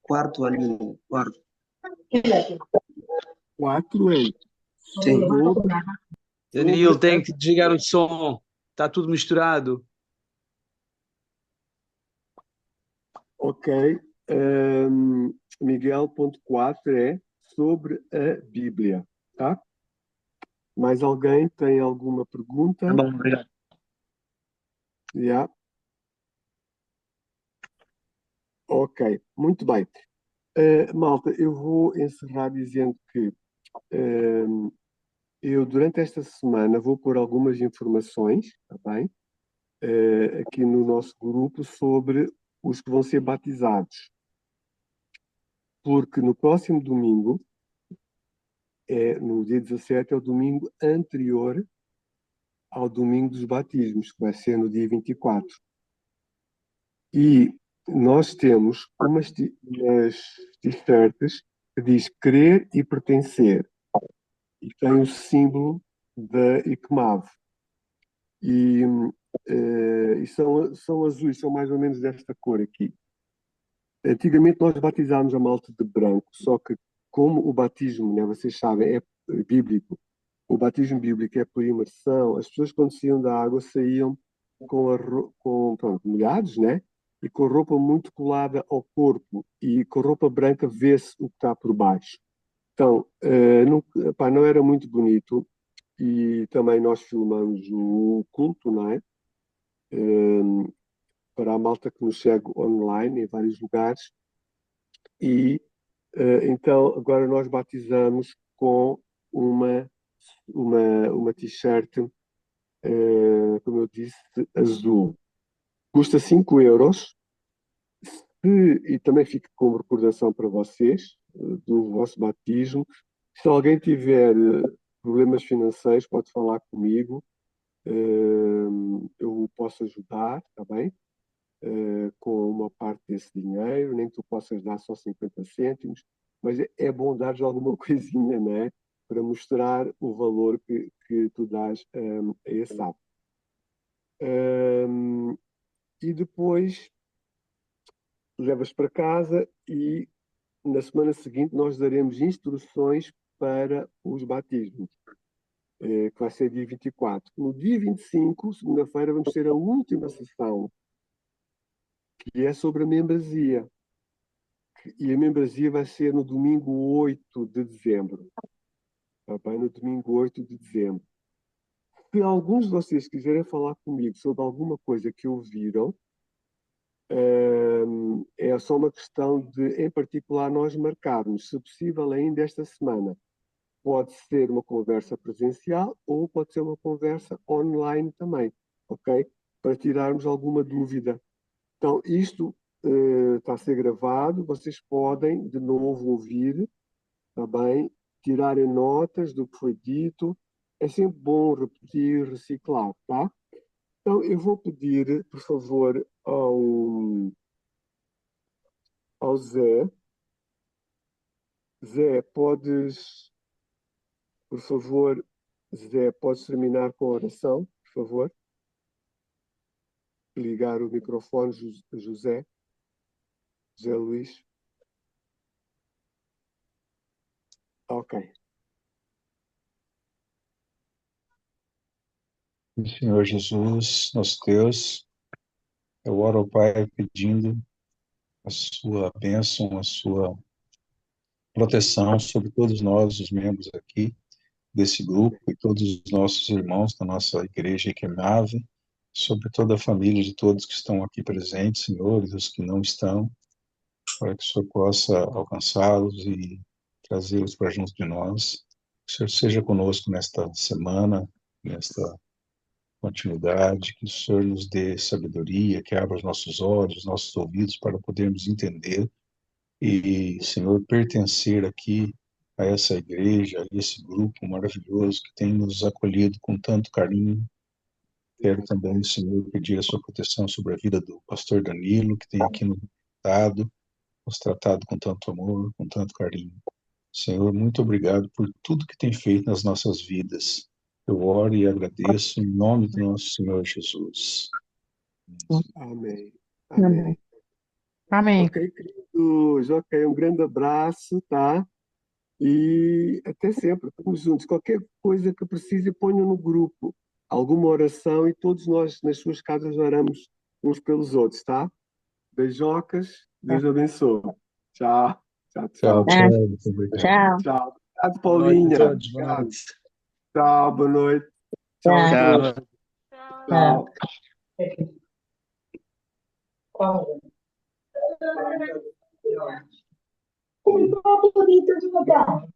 G: quarto ali, quarto.
A: 4 é
G: Sim.
B: Danilo, tem que desligar o som. Está tudo misturado.
A: Ok. Miguel, ponto 4 é sobre a Bíblia, tá? Mais alguém tem alguma pergunta?
G: Tá bom, obrigado.
A: Yeah. Ok, muito bem. Malta, eu vou encerrar dizendo que eu, durante esta semana, vou pôr algumas informações, tá bem? Aqui no nosso grupo sobre os que vão ser batizados. Porque no próximo domingo, no dia 17, é o domingo anterior ao domingo dos batismos, que vai ser no dia 24. E nós temos umas t-shirts que diz crer e pertencer. E tem o símbolo da ICMAV. E são azuis, são mais ou menos desta cor aqui. Antigamente nós batizámos a malta de branco, só que como o batismo, né, vocês sabem, é bíblico, o batismo bíblico é por imersão, as pessoas quando saíam da água saíam pronto, molhados, né? E com roupa muito colada ao corpo e com roupa branca vê-se o que está por baixo. Então, não era muito bonito e também nós filmamos o culto, não é? Para a malta que nos segue online em vários lugares. E então agora nós batizamos com uma t-shirt, como eu disse, azul. Custa 5 euros. E também fica como recordação para vocês do vosso batismo. Se alguém tiver problemas financeiros, pode falar comigo. Eu posso ajudar, está bem? Com uma parte desse dinheiro, nem que tu possas dar só 50 cêntimos, mas é bom dar alguma coisinha, né? Para mostrar o valor que tu dás a esse ato. E depois levas para casa e na semana seguinte nós daremos instruções para os batismos, que vai ser dia 24. No dia 25, segunda-feira, vamos ter a última sessão, que é sobre a membresia. E a membresia vai ser no domingo 8 de dezembro. Tá bem? No domingo 8 de dezembro. Se alguns de vocês quiserem falar comigo sobre alguma coisa que ouviram, é só uma questão de, em particular, nós marcarmos, se possível, ainda esta semana. Pode ser uma conversa presencial ou pode ser uma conversa online também, ok? Para tirarmos alguma dúvida. Então, isto está a ser gravado, vocês podem de novo ouvir, está bem? Tirarem notas do que foi dito. É sempre bom repetir, reciclar, tá? Então, eu vou pedir, por favor, ao Zé. Zé, por favor, Zé, podes terminar com a oração, por favor? Ligar o microfone, José Luís. Ok.
E: Senhor Jesus, nosso Deus, eu oro ao Pai pedindo a sua bênção, a sua proteção sobre todos nós, os membros aqui desse grupo e todos os nossos irmãos da nossa igreja Equimave, sobre toda a família de todos que estão aqui presentes, Senhor, e os que não estão, para que o Senhor possa alcançá-los e trazê-los para junto de nós. Que o Senhor seja conosco nesta semana, nesta continuidade, que o Senhor nos dê sabedoria, que abra os nossos olhos, nossos ouvidos para podermos entender e, Senhor, pertencer aqui a essa igreja, a esse grupo maravilhoso que tem nos acolhido com tanto carinho. Quero também, Senhor, pedir a sua proteção sobre a vida do pastor Danilo, que tem aqui nos tratado com tanto amor, com tanto carinho. Senhor, muito obrigado por tudo que tem feito nas nossas vidas. Eu oro e agradeço em nome do nosso Senhor Jesus.
A: Amém.
I: Amém.
A: Amém.
F: Amém.
A: Ok, queridos. Ok, um grande abraço, tá? E até sempre. Estamos juntos. Qualquer coisa que precise, ponham no grupo. Alguma oração e todos nós, nas suas casas, oramos uns pelos outros, tá? Beijocas. Deus abençoe. Tchau. Tchau,
E: Tchau,
A: tchau.
I: Ah,
E: tchau. Muito obrigado.
I: tchau.
A: Tchau. Obrigado,
B: Boa noite a
A: Paulinha.
B: todos. Boa
A: Obrigado.
B: noite.
A: Tchau, boa noite. Tchau a
I: Tchau.
A: todos.
I: Tchau.
A: Tchau.